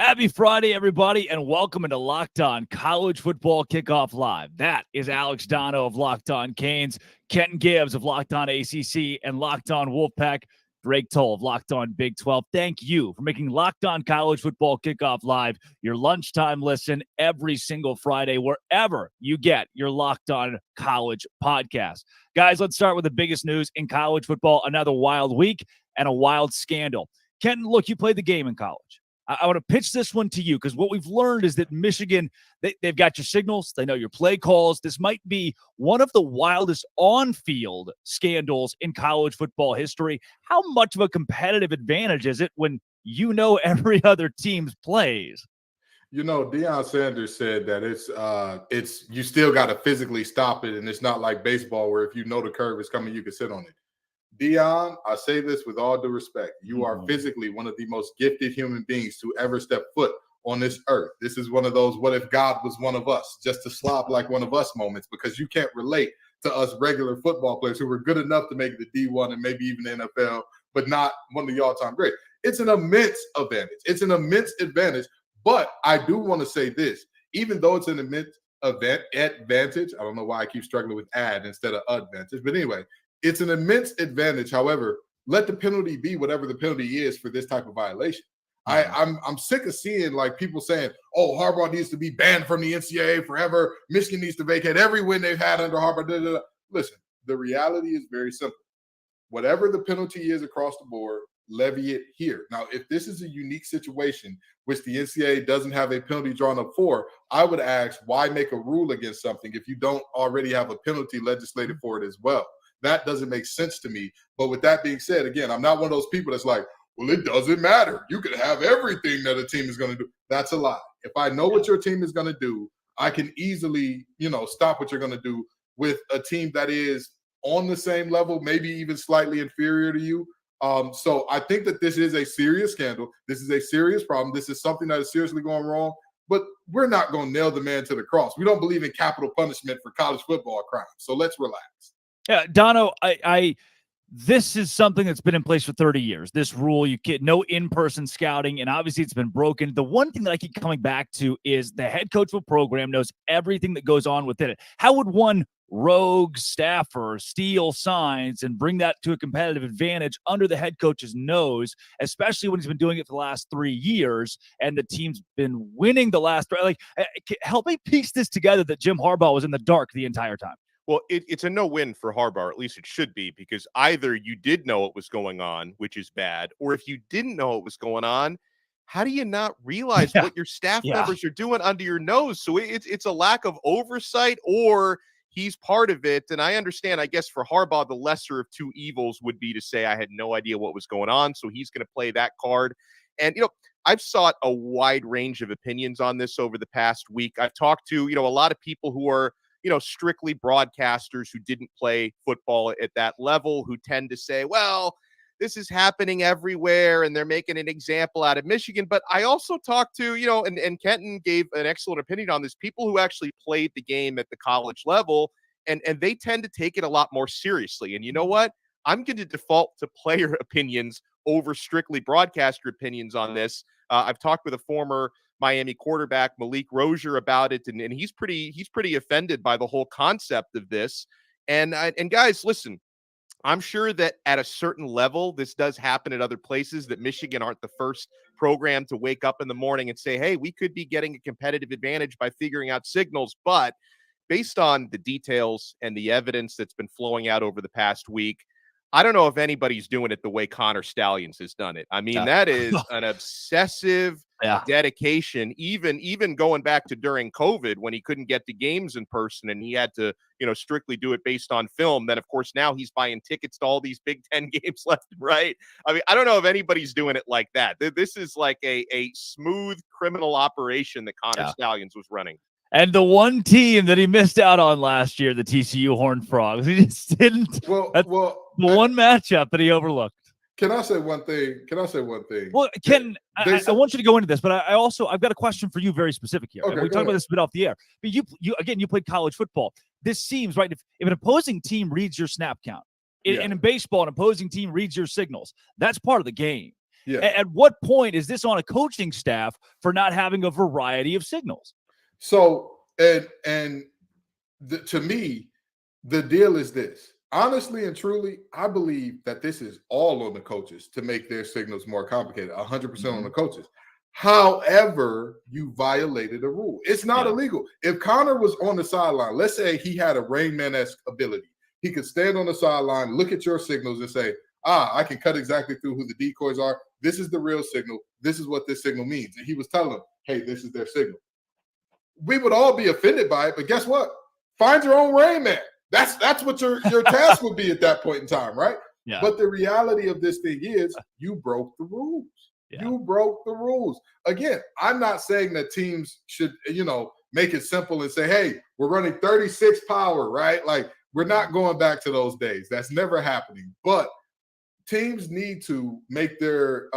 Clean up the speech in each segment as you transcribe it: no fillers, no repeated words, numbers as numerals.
Happy Friday, everybody, and welcome into Locked On College Football Kickoff Live. That is Alex Dono of Locked On Canes, Kenton Gibbs of Locked On ACC, and Locked On Wolfpack, Drake Toll of Locked On Big 12. Thank you for making Locked On College Football Kickoff Live your lunchtime listen every single Friday, wherever you get your Locked On College podcast. Guys, let's start with the biggest news in college football. Another wild week and a wild scandal. Kenton, look, you played the game in college. I want to pitch this one to you because what we've learned is that Michigan, they've got your signals. They know your play calls. This might be one of the wildest on-field scandals in college football history. How much of a competitive advantage is it when you know every other team's plays? You know, Deion Sanders said that it's you still got to physically stop it, and it's not like baseball where if you know the curve is coming, you can sit on it. Deion, I say this with all due respect. You are physically one of the most gifted human beings to ever step foot on this earth. This is one of those what if God was one of us, just to slop like one of us moments, because you can't relate to us regular football players who were good enough to make the D1 and maybe even the NFL, but not one of the all-time greats. It's an immense advantage. It's an immense advantage, but I do want to say this. Even though it's an immense advantage, I don't know why I keep struggling with ad instead of advantage, but anyway, it's an immense advantage. However, let the penalty be whatever the penalty is for this type of violation. I'm sick of seeing like people saying, "Oh, Harbaugh needs to be banned from the NCAA forever. Michigan needs to vacate every win they've had under Harbaugh." Da, da, da. Listen, the reality is very simple. Whatever the penalty is across the board, levy it here. Now, if this is a unique situation which the NCAA doesn't have a penalty drawn up for, I would ask, why make a rule against something if you don't already have a penalty legislated for it as well? That doesn't make sense to me. But with that being said, again, I'm not one of those people that's like, well, it doesn't matter. You can have everything that a team is going to do. That's a lie. If I know what your team is going to do, I can easily, stop what you're going to do with a team that is on the same level, maybe even slightly inferior to you. So I think that this is a serious scandal. This is a serious problem. This is something that is seriously going wrong. But we're not going to nail the man to the cross. We don't believe in capital punishment for college football crimes. So let's relax. Yeah, Dono, this is something that's been in place for 30 years. This rule, you get no in-person scouting, and obviously it's been broken. The one thing that I keep coming back to is the head coach of a program knows everything that goes on within it. How would one rogue staffer steal signs and bring that to a competitive advantage under the head coach's nose, especially when he's been doing it for the last 3 years and the team's been winning the last three? Like, help me piece this together that Jim Harbaugh was in the dark the entire time. Well, it's a no-win for Harbaugh, or at least it should be, because either you did know what was going on, which is bad, or if you didn't know what was going on, how do you not realize what your staff members are doing under your nose? So it's a lack of oversight, or he's part of it. And I understand, I guess, for Harbaugh, the lesser of two evils would be to say, I had no idea what was going on, so he's going to play that card. And, I've sought a wide range of opinions on this over the past week. I've talked to, a lot of people who are, strictly broadcasters who didn't play football at that level, who tend to say, well, this is happening everywhere and they're making an example out of Michigan. But I also talked to, and Kenton gave an excellent opinion on this, people who actually played the game at the college level, and they tend to take it a lot more seriously. And you know what? I'm going to default to player opinions over strictly broadcaster opinions on this. I've talked with a former Miami quarterback, Malik Rozier, about it, and he's pretty offended by the whole concept of this. And guys, listen, I'm sure that at a certain level, this does happen at other places, that Michigan aren't the first program to wake up in the morning and say, hey, we could be getting a competitive advantage by figuring out signals. But based on the details and the evidence that's been flowing out over the past week, I don't know if anybody's doing it the way Connor Stallions has done it. I mean, that is an obsessive dedication, even going back to during COVID when he couldn't get to games in person and he had to, strictly do it based on film. Then, of course, now he's buying tickets to all these Big Ten games left and right. I mean, I don't know if anybody's doing it like that. This is like a smooth criminal operation that Connor Stallions was running. And the one team that he missed out on last year, the TCU Horned Frogs, he just didn't. The one matchup that he overlooked. Can I say one thing? Well, Ken, I want you to go into this, but I've got a question for you very specific here. Okay, we talked about this a bit off the air. But you played college football. This seems, right, if an opposing team reads your snap count, and in baseball, an opposing team reads your signals, that's part of the game. Yeah. At what point is this on a coaching staff for not having a variety of signals? So, to me, the deal is this. Honestly and truly, I believe that this is all on the coaches to make their signals more complicated, 100% on the coaches. However, you violated a rule. It's not illegal. If Connor was on the sideline, let's say he had a Rain Man-esque ability. He could stand on the sideline, look at your signals and say, I can cut exactly through who the decoys are. This is the real signal. This is what this signal means. And he was telling them, hey, this is their signal. We would all be offended by it, but guess what? Find your own Rain Man. That's what your task would be at that point in time, right? Yeah. But the reality of this thing is you broke the rules. Yeah. You broke the rules. Again, I'm not saying that teams should, make it simple and say, hey, we're running 36 power, right? Like, we're not going back to those days. That's never happening. But teams need to make their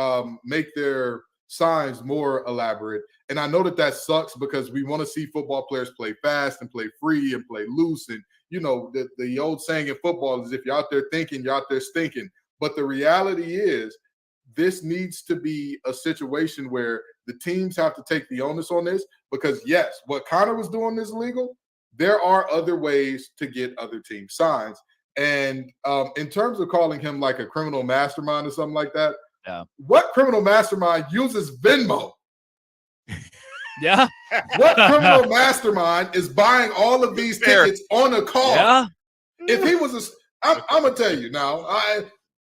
signs more elaborate. And I know that sucks because we want to see football players play fast and play free and play loose. And, the old saying in football is if you're out there thinking, you're out there stinking. But the reality is this needs to be a situation where the teams have to take the onus on this because, yes, what Connor was doing is illegal. There are other ways to get other team signs. And in terms of calling him like a criminal mastermind or something like that, what criminal mastermind uses Venmo? Yeah. What criminal mastermind is buying all of these tickets on a call? Yeah. If he was I'm gonna tell you now,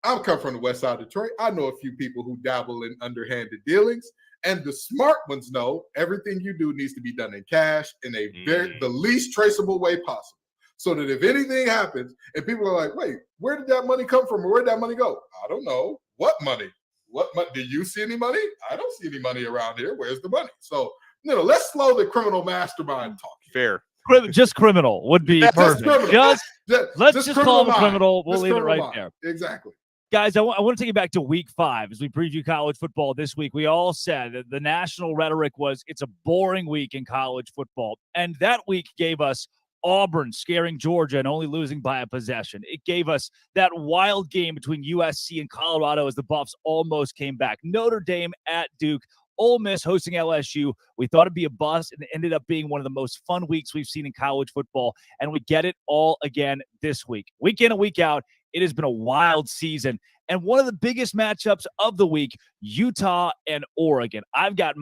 I'm come from the west side of Detroit. I know a few people who dabble in underhanded dealings, and the smart ones know everything you do needs to be done in cash in the least traceable way possible. So that if anything happens and people are like, wait, where did that money come from or where did that money go? I don't know. What money? What money? Do you see any money? I don't see any money around here. Where's the money? So, let's slow the criminal mastermind talk. Fair. Just criminal would be perfect. Let's just call him criminal. We'll leave it right there. Exactly. Guys, I want to take you back to week 5 as we preview college football this week. We all said that the national rhetoric was it's a boring week in college football. And that week gave us Auburn scaring Georgia and only losing by a possession. It gave us that wild game between USC and Colorado as the Buffs almost came back. Notre Dame at Duke. Ole Miss hosting LSU. We thought it'd be a bust, and it ended up being one of the most fun weeks we've seen in college football, and we get it all again this week. Week in and week out, it has been a wild season, and one of the biggest matchups of the week, Utah and Oregon. I've got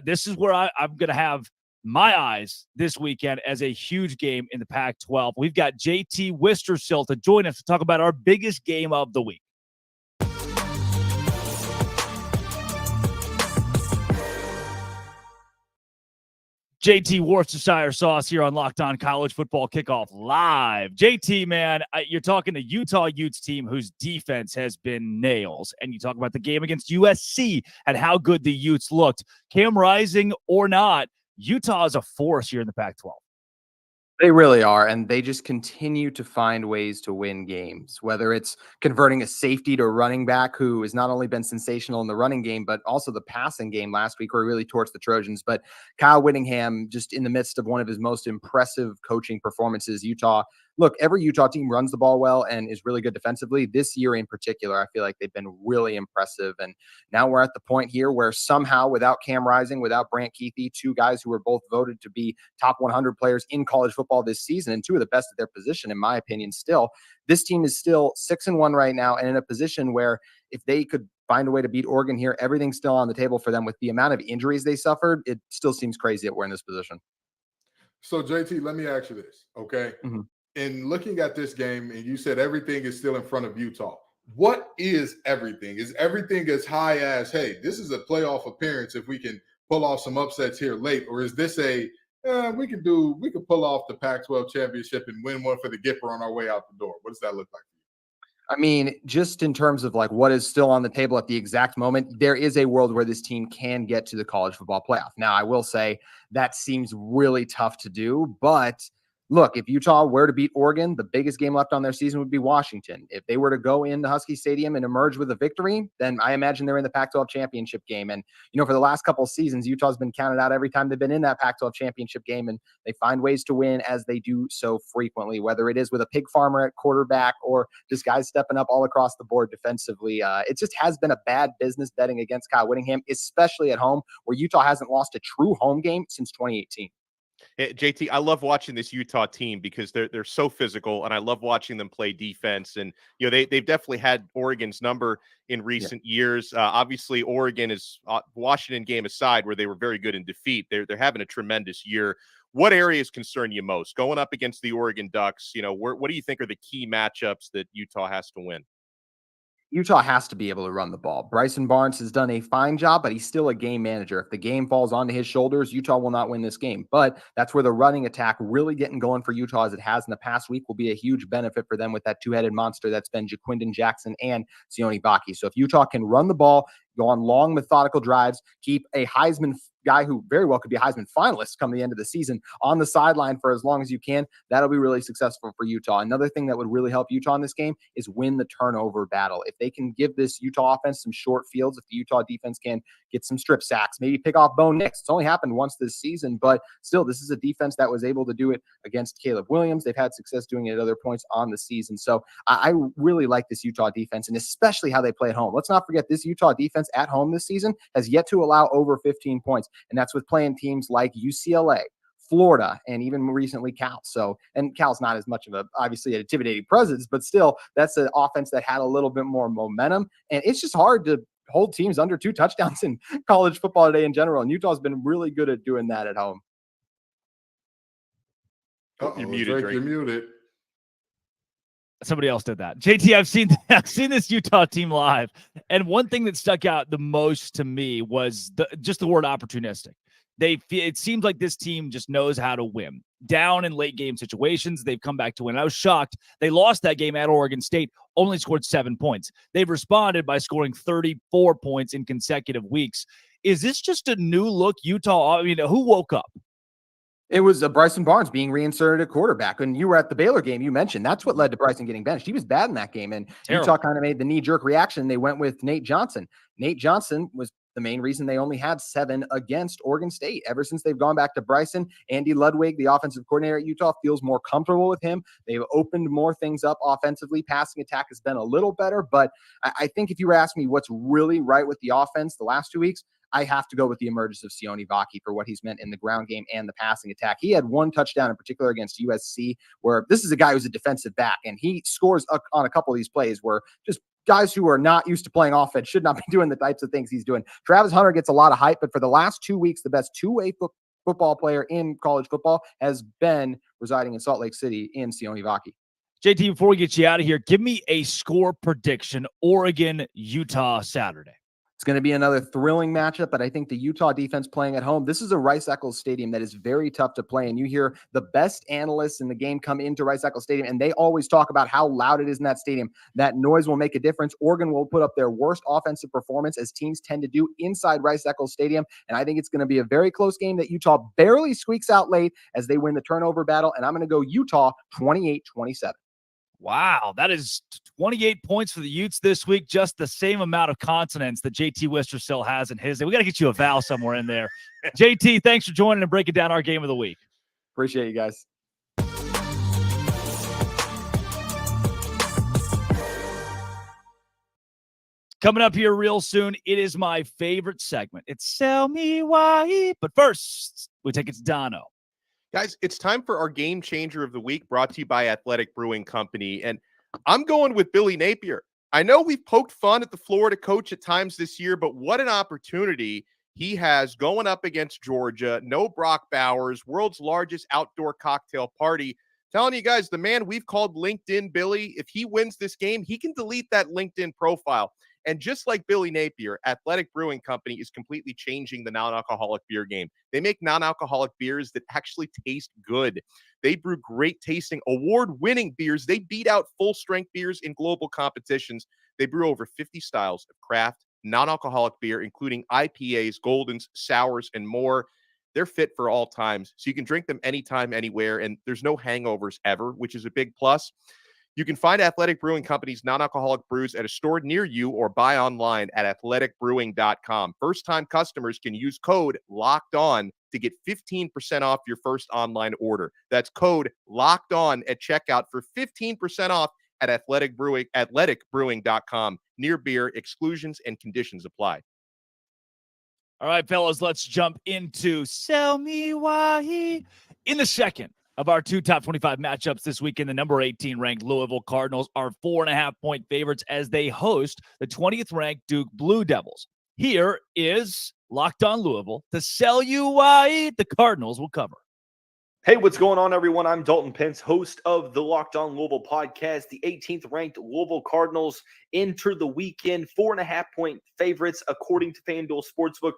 this is where I'm going to have my eyes this weekend as a huge game in the Pac-12. We've got JT Wistersill to join us to talk about our biggest game of the week. JT Worcestershire sauce here on Locked On College Football Kickoff Live. JT, man, you're talking to Utah Utes team whose defense has been nails. And you talk about the game against USC and how good the Utes looked. Cam Rising or not, Utah is a force here in the Pac-12. They really are, and they just continue to find ways to win games, whether it's converting a safety to a running back who has not only been sensational in the running game, but also the passing game last week where he really torched the Trojans. But Kyle Whittingham, just in the midst of one of his most impressive coaching performances, Look, every Utah team runs the ball well and is really good defensively. This year in particular, I feel like they've been really impressive. And now we're at the point here where somehow without Cam Rising, without Brant Keithy, two guys who were both voted to be top 100 players in college football this season and two of the best at their position, in my opinion, still, this team is still 6-1 right now and in a position where if they could find a way to beat Oregon here, everything's still on the table for them. With the amount of injuries they suffered, it still seems crazy that we're in this position. So, JT, let me ask you this, okay? Mm-hmm. In looking at this game, and you said everything is still in front of Utah. What is everything? Is everything as high as, hey, this is a playoff appearance if we can pull off some upsets here late? Or is this we could pull off the Pac-12 championship and win one for the Gipper on our way out the door? What does that look like? I mean, just in terms of like what is still on the table at the exact moment, there is a world where this team can get to the college football playoff. Now, I will say that seems really tough to do, but look, if Utah were to beat Oregon, the biggest game left on their season would be Washington. If they were to go into Husky Stadium and emerge with a victory, then I imagine they're in the Pac-12 championship game. And, for the last couple of seasons, Utah's been counted out every time they've been in that Pac-12 championship game, and they find ways to win as they do so frequently, whether it is with a pig farmer at quarterback or just guys stepping up all across the board defensively. It just has been a bad business betting against Kyle Whittingham, especially at home, where Utah hasn't lost a true home game since 2018. Hey, JT, I love watching this Utah team because they're so physical, and I love watching them play defense. And they've definitely had Oregon's number in recent years. Obviously, Oregon is Washington game aside, where they were very good in defeat. They're having a tremendous year. What areas concern you most going up against the Oregon Ducks? What do you think are the key matchups that Utah has to win? Utah has to be able to run the ball. Bryson Barnes has done a fine job, but he's still a game manager. If the game falls onto his shoulders, Utah will not win this game. But that's where the running attack really getting going for Utah as it has in the past week will be a huge benefit for them with that two-headed monster that's been Jaquindon Jackson and Sione Vaki. So if Utah can run the ball, go on long, methodical drives, keep a Heisman guy who very well could be a Heisman finalist come the end of the season on the sideline for as long as you can, that'll be really successful for Utah. Another thing that would really help Utah in this game is win the turnover battle. If they can give this Utah offense some short fields, if the Utah defense can get some strip sacks, maybe pick off Bo Nix. It's only happened once this season, but still, this is a defense that was able to do it against Caleb Williams. They've had success doing it at other points on the season. So I really like this Utah defense, and especially how they play at home. Let's not forget this Utah defense at home this season has yet to allow over 15 points. And that's with playing teams like UCLA, Florida, and even more recently Cal. So, and Cal's not as much of obviously an intimidating presence, but still that's an offense that had a little bit more momentum. And it's just hard to hold teams under 2 touchdowns in college football today in general. And Utah's been really good at doing that at home. You're muted, Drake. You're muted. Somebody else did that. JT, I've seen this Utah team live, and one thing that stuck out the most to me was just the word opportunistic. It seems like this team just knows how to win. Down in late game situations, they've come back to win. I was shocked. They lost that game at Oregon State, only scored 7 points. They've responded by scoring 34 points in consecutive weeks. Is this just a new look Utah? I mean, who woke up? It was Bryson Barnes being reinserted at quarterback. And you were at the Baylor game, you mentioned. That's what led to Bryson getting benched. He was bad in that game. And Terrible. Utah kind of made the knee-jerk reaction. They went with Nate Johnson. Nate Johnson was the main reason they only had 7 against Oregon State. Ever since they've gone back to Bryson, Andy Ludwig, the offensive coordinator at Utah, feels more comfortable with him. They've opened more things up offensively. Passing attack has been a little better. But I think if you were asking me what's really right with the offense the last 2 weeks, I have to go with the emergence of Sione Vaki for what he's meant in the ground game and the passing attack. He had 1 touchdown in particular against USC, where this is a guy who's a defensive back, and he scores on a couple of these plays where just guys who are not used to playing offense should not be doing the types of things he's doing. Travis Hunter gets a lot of hype, but for the last 2 weeks, the best two-way football player in college football has been residing in Salt Lake City in Sione Vaki. JT, before we get you out of here, give me a score prediction, Oregon, Utah, Saturday. It's going to be another thrilling matchup, but I think the Utah defense playing at home, this is a Rice-Eccles Stadium that is very tough to play. And you hear the best analysts in the game come into Rice-Eccles Stadium, and they always talk about how loud it is in that stadium. That noise will make a difference. Oregon will put up their worst offensive performance, as teams tend to do inside Rice-Eccles Stadium. And I think it's going to be a very close game that Utah barely squeaks out late as they win the turnover battle. And I'm going to go Utah 28-27. Wow, that is 28 points for the Utes this week, just the same amount of consonants that JT Wistersill has in his. We got to get you a vowel somewhere in there. JT, thanks for joining and breaking down our game of the week. Appreciate you guys. Coming up here real soon, it is my favorite segment. It's Sell Me Why. But first, we take it to Dono. Guys, it's time for our Game Changer of the Week, brought to you by Athletic Brewing Company. And I'm going with Billy Napier. I know we've poked fun at the Florida coach at times this year, but what an opportunity he has going up against Georgia. No Brock Bowers, world's largest outdoor cocktail party. Telling you guys, the man we've called LinkedIn Billy, if he wins this game, he can delete that LinkedIn profile. And just like Billy Napier, Athletic Brewing Company is completely changing the non-alcoholic beer game. They make non-alcoholic beers that actually taste good. They brew great tasting, award-winning beers. They beat out full-strength beers in global competitions. They brew over 50 styles of craft non-alcoholic beer, including IPAs, Goldens, sours, and more. they're fit for all times. So you can drink them anytime, anywhere, and there's no hangovers ever, which is a big plus. You can find Athletic Brewing Company's non-alcoholic brews at a store near you or buy online at athleticbrewing.com. First-time customers can use code LOCKEDON to get 15% off your first online order. That's code LOCKEDON at checkout for 15% off at athleticbrewing.com. Near beer, exclusions and conditions apply. All right, fellas, let's jump into Sell Me Why in the second of our two top 25 matchups this weekend. The number 18 ranked Louisville Cardinals are 4.5-point favorites as they host the 20th ranked Duke Blue Devils. Here is Locked On Louisville to sell you why the Cardinals will cover. Hey, what's going on, everyone? I'm Dalton Pence, host of the Locked On Louisville podcast. The 18th ranked Louisville Cardinals enter the weekend 4.5-point favorites, according to FanDuel Sportsbook,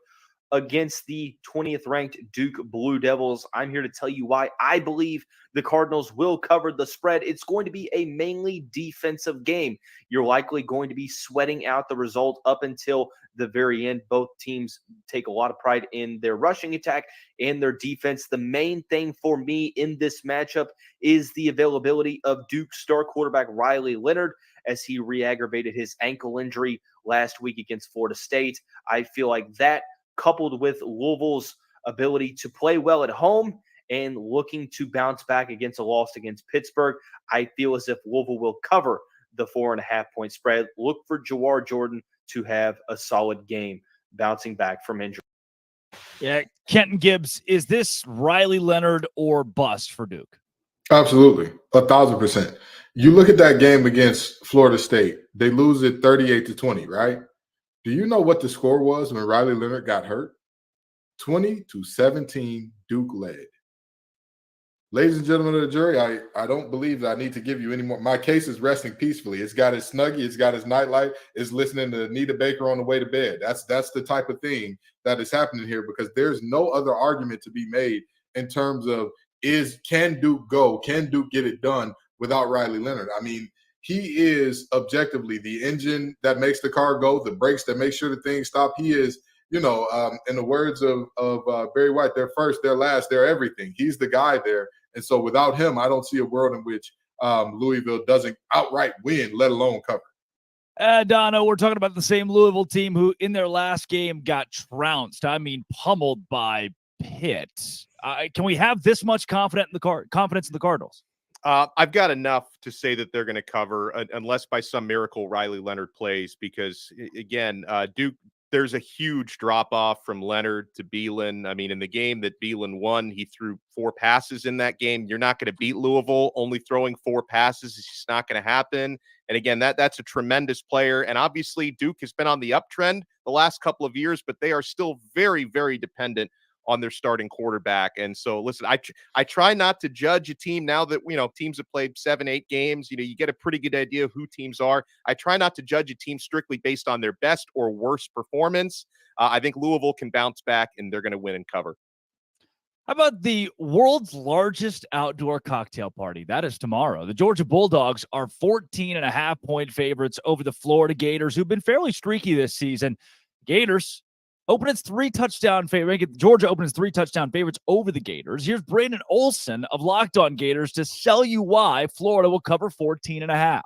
against the 20th ranked Duke Blue Devils. I'm here to tell you why I believe the Cardinals will cover the spread. It's going to be a mainly defensive game. You're likely going to be sweating out the result up until the very end. Both teams take a lot of pride in their rushing attack and their defense. The main thing for me in this matchup is the availability of Duke star quarterback Riley Leonard, as he re-aggravated his ankle injury last week against Florida State. I feel like that, coupled with Louisville's ability to play well at home and looking to bounce back against a loss against Pittsburgh, I feel as if Louisville will cover the 4.5-point spread. Look for Jawar Jordan to have a solid game bouncing back from injury. Yeah, Kenton Gibbs, is this Riley Leonard or bust for Duke? Absolutely, 1,000%. You look at that game against Florida State, they lose it 38-20, right? Do you know what the score was when Riley Leonard got hurt? 20-17, Duke led. Ladies and gentlemen of the jury, I don't believe that I need to give you any more. My case is resting peacefully. It's got its Snuggie. It's got its nightlight. It's listening to Anita Baker on the way to bed. That's the type of thing that is happening here, because there's no other argument to be made in terms of can Duke go? Can Duke get it done without Riley Leonard? I mean, he is objectively the engine that makes the car go, the brakes that make sure the things stop. He is, in the words of Barry White, they're first, they're last, they're everything. He's the guy there. And so without him, I don't see a world in which Louisville doesn't outright win, let alone cover. Dono, we're talking about the same Louisville team who in their last game got trounced. I mean, pummeled by Pitt. Can we have this much confidence in the Cardinals? I've got enough to say that they're going to cover, unless by some miracle Riley Leonard plays, because, again, Duke, there's a huge drop-off from Leonard to Beelan. I mean, in the game that Beelan won, he threw 4 passes in that game. You're not going to beat Louisville only throwing 4 passes. It's just not going to happen. And, again, that's a tremendous player. And, obviously, Duke has been on the uptrend the last couple of years, but they are still very, very dependent on their starting quarterback. And so, listen, I try not to judge a team now that, teams have played 7-8 games. You get a pretty good idea of who teams are. I try not to judge a team strictly based on their best or worst performance. I think Louisville can bounce back, and they're going to win and cover. How about the world's largest outdoor cocktail party? That is tomorrow. The Georgia Bulldogs are 14.5-point favorites over the Florida Gators, who've been fairly streaky this season. Gators open its 3-touchdown favorite. Georgia opens 3-touchdown favorites over the Gators. Here's Brandon Olson of Locked On Gators to sell you why Florida will cover 14.5.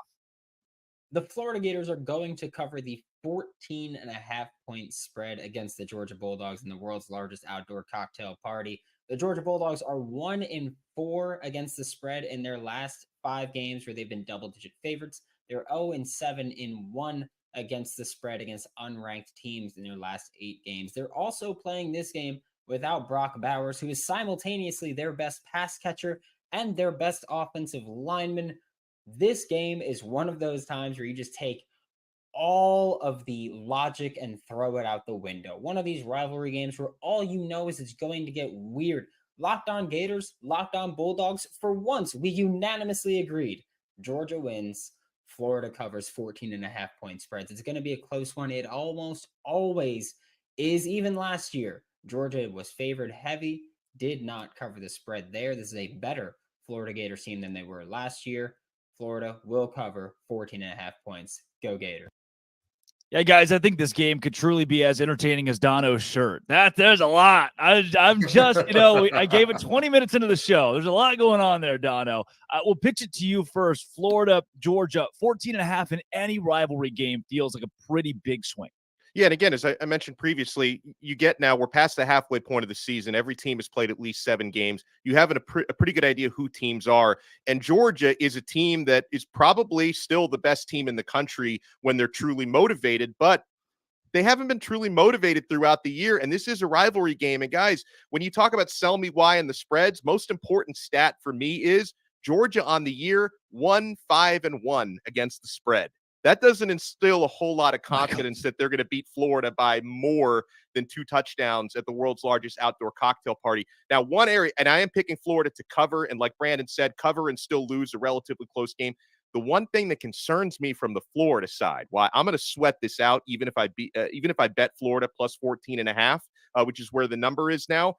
The Florida Gators are going to cover the 14.5-point spread against the Georgia Bulldogs in the world's largest outdoor cocktail party. The Georgia Bulldogs are 1-4 against the spread in their last 5 games where they've been double-digit favorites. They're 0-7 in 1 against the spread against unranked teams in their last 8 games. They're also playing this game without Brock Bowers, who is simultaneously their best pass catcher and their best offensive lineman. This game is one of those times where you just take all of the logic and throw it out the window. One of these rivalry games where all you know is it's going to get weird. Locked On Gators, Locked On Bulldogs, for once, we unanimously agreed. Georgia wins. Florida covers 14.5-point spreads. It's going to be a close one. It almost always is. Even last year, Georgia was favored heavy, did not cover the spread there. This is a better Florida Gators team than they were last year. Florida will cover 14.5 points. Go Gators. Yeah, guys, I think this game could truly be as entertaining as Dono's shirt. There's a lot. I'm just, I gave it 20 minutes into the show. There's a lot going on there, Dono. We'll pitch it to you first. Florida, Georgia, 14.5 in any rivalry game feels like a pretty big swing. Yeah, and again, as I mentioned previously, we're past the halfway point of the season. Every team has played at least 7 games. You have a pretty good idea who teams are. And Georgia is a team that is probably still the best team in the country when they're truly motivated, but they haven't been truly motivated throughout the year. And this is a rivalry game. And guys, when you talk about sell me why and the spreads, most important stat for me is Georgia on the year 1-5-1 against the spread. That doesn't instill a whole lot of confidence that they're going to beat Florida by more than 2 touchdowns at the world's largest outdoor cocktail party. Now, one area, and I am picking Florida to cover, and like Brandon said, cover and still lose a relatively close game. The one thing that concerns me from the Florida side, why I'm going to sweat this out, even if I bet Florida plus 14.5, which is where the number is now.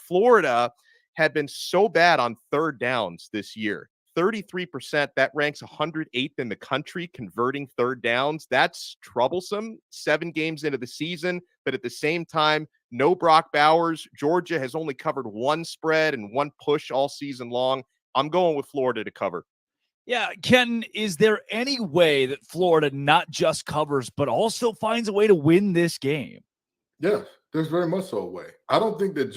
Florida had been so bad on third downs this year. 33%, that ranks 108th in the country converting third downs. That's troublesome 7 games into the season, but at the same time, no Brock Bowers. Georgia has only covered 1 spread and 1 push all season long. I'm going with Florida to cover. Yeah, Ken, is there any way that Florida not just covers, but also finds a way to win this game? Yeah, there's very much so a way. I don't think that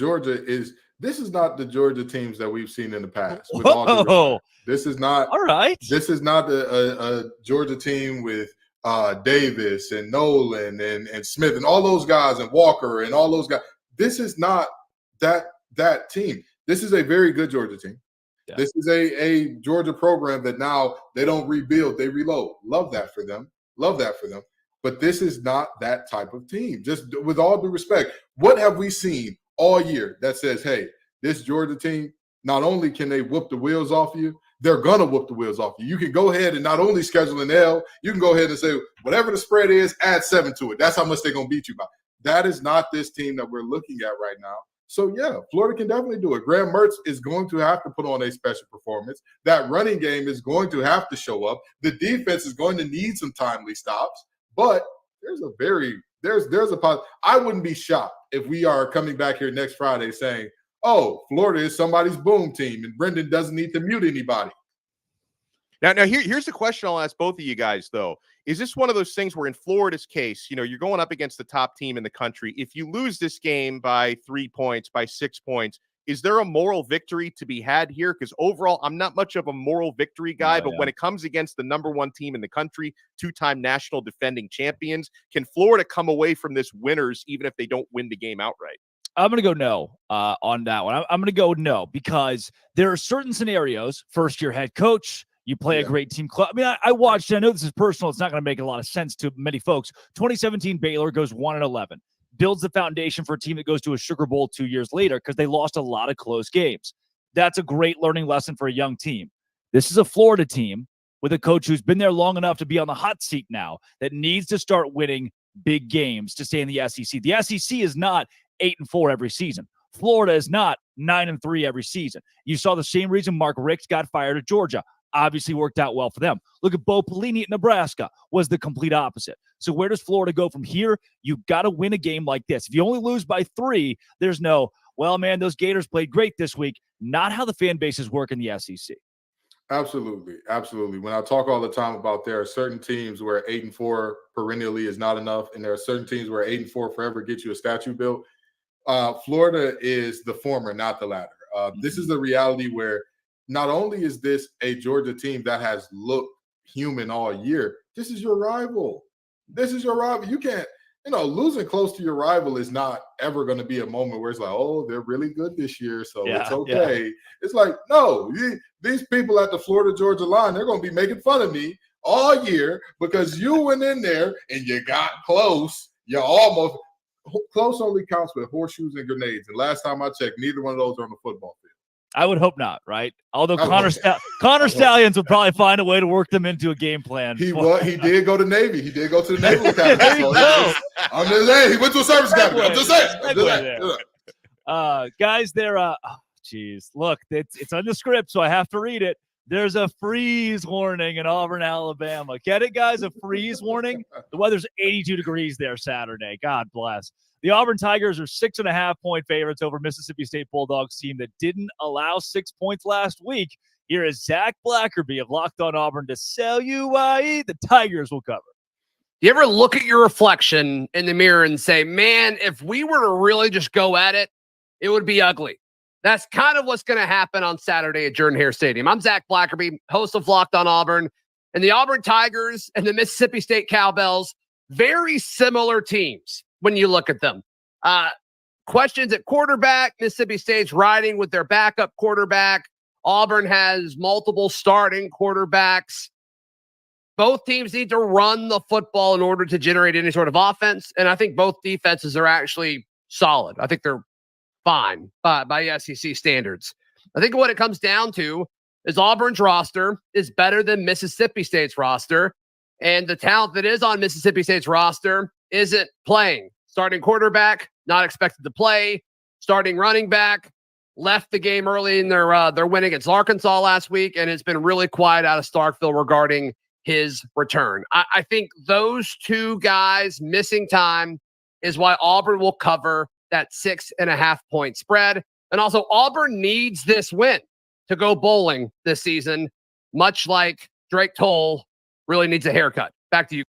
this is not the Georgia teams that we've seen in the past. With all this is not all right. This is not a Georgia team with Davis and Nolan and Smith and all those guys and Walker and all those guys. This is not that team. This is a very good Georgia team. Yeah. This is a Georgia program that now they don't rebuild, they reload. Love that for them. But this is not that type of team. Just with all due respect, what have we seen all year that says, hey, this Georgia team, not only can they whoop the wheels off you, they're going to whoop the wheels off you. You can go ahead and not only schedule an L, you can go ahead and say, whatever the spread is, add 7 to it. That's how much they're going to beat you by. That is not this team that we're looking at right now. So, yeah, Florida can definitely do it. Graham Mertz is going to have to put on a special performance. That running game is going to have to show up. The defense is going to need some timely stops. But there's a positive. I wouldn't be shocked if we are coming back here next Friday saying, oh, Florida is somebody's boom team and Brendan doesn't need to mute anybody. Now here's the question I'll ask both of you guys, though. Is this one of those things where in Florida's case, you're going up against the top team in the country. If you lose this game by 3 points, by 6 points, is there a moral victory to be had here? Because overall, I'm not much of a moral victory guy, but when it comes against the number 1 team in the country, 2-time national defending champions, can Florida come away from this winners even if they don't win the game outright? I'm going to go no on that one. I'm going to go no because there are certain scenarios, first-year head coach, you play a great team club. I mean, I watched, I know this is personal. It's not going to make a lot of sense to many folks. 2017 Baylor goes 1-11, builds the foundation for a team that goes to a Sugar Bowl 2 years later because they lost a lot of close games. That's a great learning lesson for a young team. This is a Florida team with a coach who's been there long enough to be on the hot seat now that needs to start winning big games to stay in the SEC. The SEC is not 8-4 every season. Florida is not 9-3 every season. You saw the same reason Mark Richt got fired at Georgia. Obviously worked out well for them. Look at Bo Pelini at Nebraska, was the complete opposite. So where does Florida go from here? You've got to win a game like this. If you only lose by 3, there's no, well, man, those Gators played great this week. Not how the fan bases work in the SEC. Absolutely. When I talk all the time about there are certain teams where 8-4 perennially is not enough, and there are certain teams where 8-4 forever gets you a statue built. Florida is the former, not the latter. This is the reality where not only is this a Georgia team that has looked human all year, this is your rival. You can't, losing close to your rival is not ever going to be a moment where it's like, oh, they're really good this year, so it's okay. Yeah. It's like, no, these people at the Florida-Georgia line, they're going to be making fun of me all year because you went in there and you got close. You almost – close only counts with horseshoes and grenades. And last time I checked, neither one of those are on the football field. I would hope not, right? Although Connor Stallions would probably find a way to work them into a game plan. He did go to Navy. He did go to the Naval Academy. I'm just saying. He went to a service academy. I'm just saying. Guys, they're look, it's on the script, so I have to read it. There's a freeze warning in Auburn, Alabama. Get it, guys? A freeze warning? The weather's 82 degrees there Saturday. God bless. The Auburn Tigers are 6.5-point favorites over Mississippi State Bulldogs team that didn't allow 6 points last week. Here is Zach Blackerby of Locked On Auburn to sell you why the Tigers will cover. You ever look at your reflection in the mirror and say, man, if we were to really just go at it, it would be ugly. That's kind of what's going to happen on Saturday at Jordan-Hare Stadium. I'm Zach Blackerby, host of Locked On Auburn. And the Auburn Tigers and the Mississippi State Cowbells, very similar teams when you look at them. Questions at quarterback. Mississippi State's riding with their backup quarterback. Auburn has multiple starting quarterbacks. Both teams need to run the football in order to generate any sort of offense. And I think both defenses are actually solid. I think they're fine by SEC standards. I think what it comes down to is Auburn's roster is better than Mississippi State's roster. And the talent that is on Mississippi State's roster isn't playing. Starting quarterback, not expected to play. Starting running back, left the game early in their win against Arkansas last week, and it's been really quiet out of Starkville regarding his return. I think those two guys missing time is why Auburn will cover that 6.5-point spread. And also, Auburn needs this win to go bowling this season, much like Drake Toll really needs a haircut. Back to you.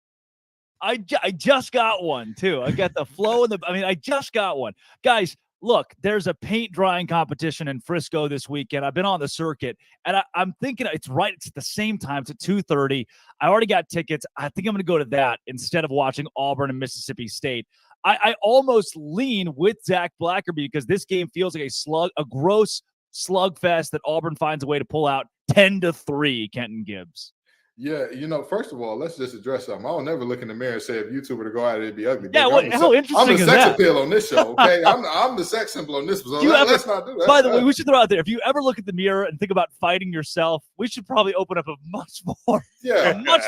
I just got one, too. I got the flow I just got one. Guys, look, there's a paint drying competition in Frisco this weekend. I've been on the circuit, and I'm thinking it's right. It's at the same time. It's at 2:30. I already got tickets. I think I'm going to go to that instead of watching Auburn and Mississippi State. I almost lean with Zach Blackerby because this game feels like a gross slugfest that Auburn finds a way to pull out 10-3, Kenton Gibbs. Yeah, first of all, let's just address something. I'll never look in the mirror and say if you two were to go at it, it'd be ugly. Yeah, how interesting I'm the is sex that? appeal on this show, okay? I'm the sex symbol on this one. So let's not do that. By the way, we should throw out there, if you ever look at the mirror and think about fighting yourself, we should probably open up a much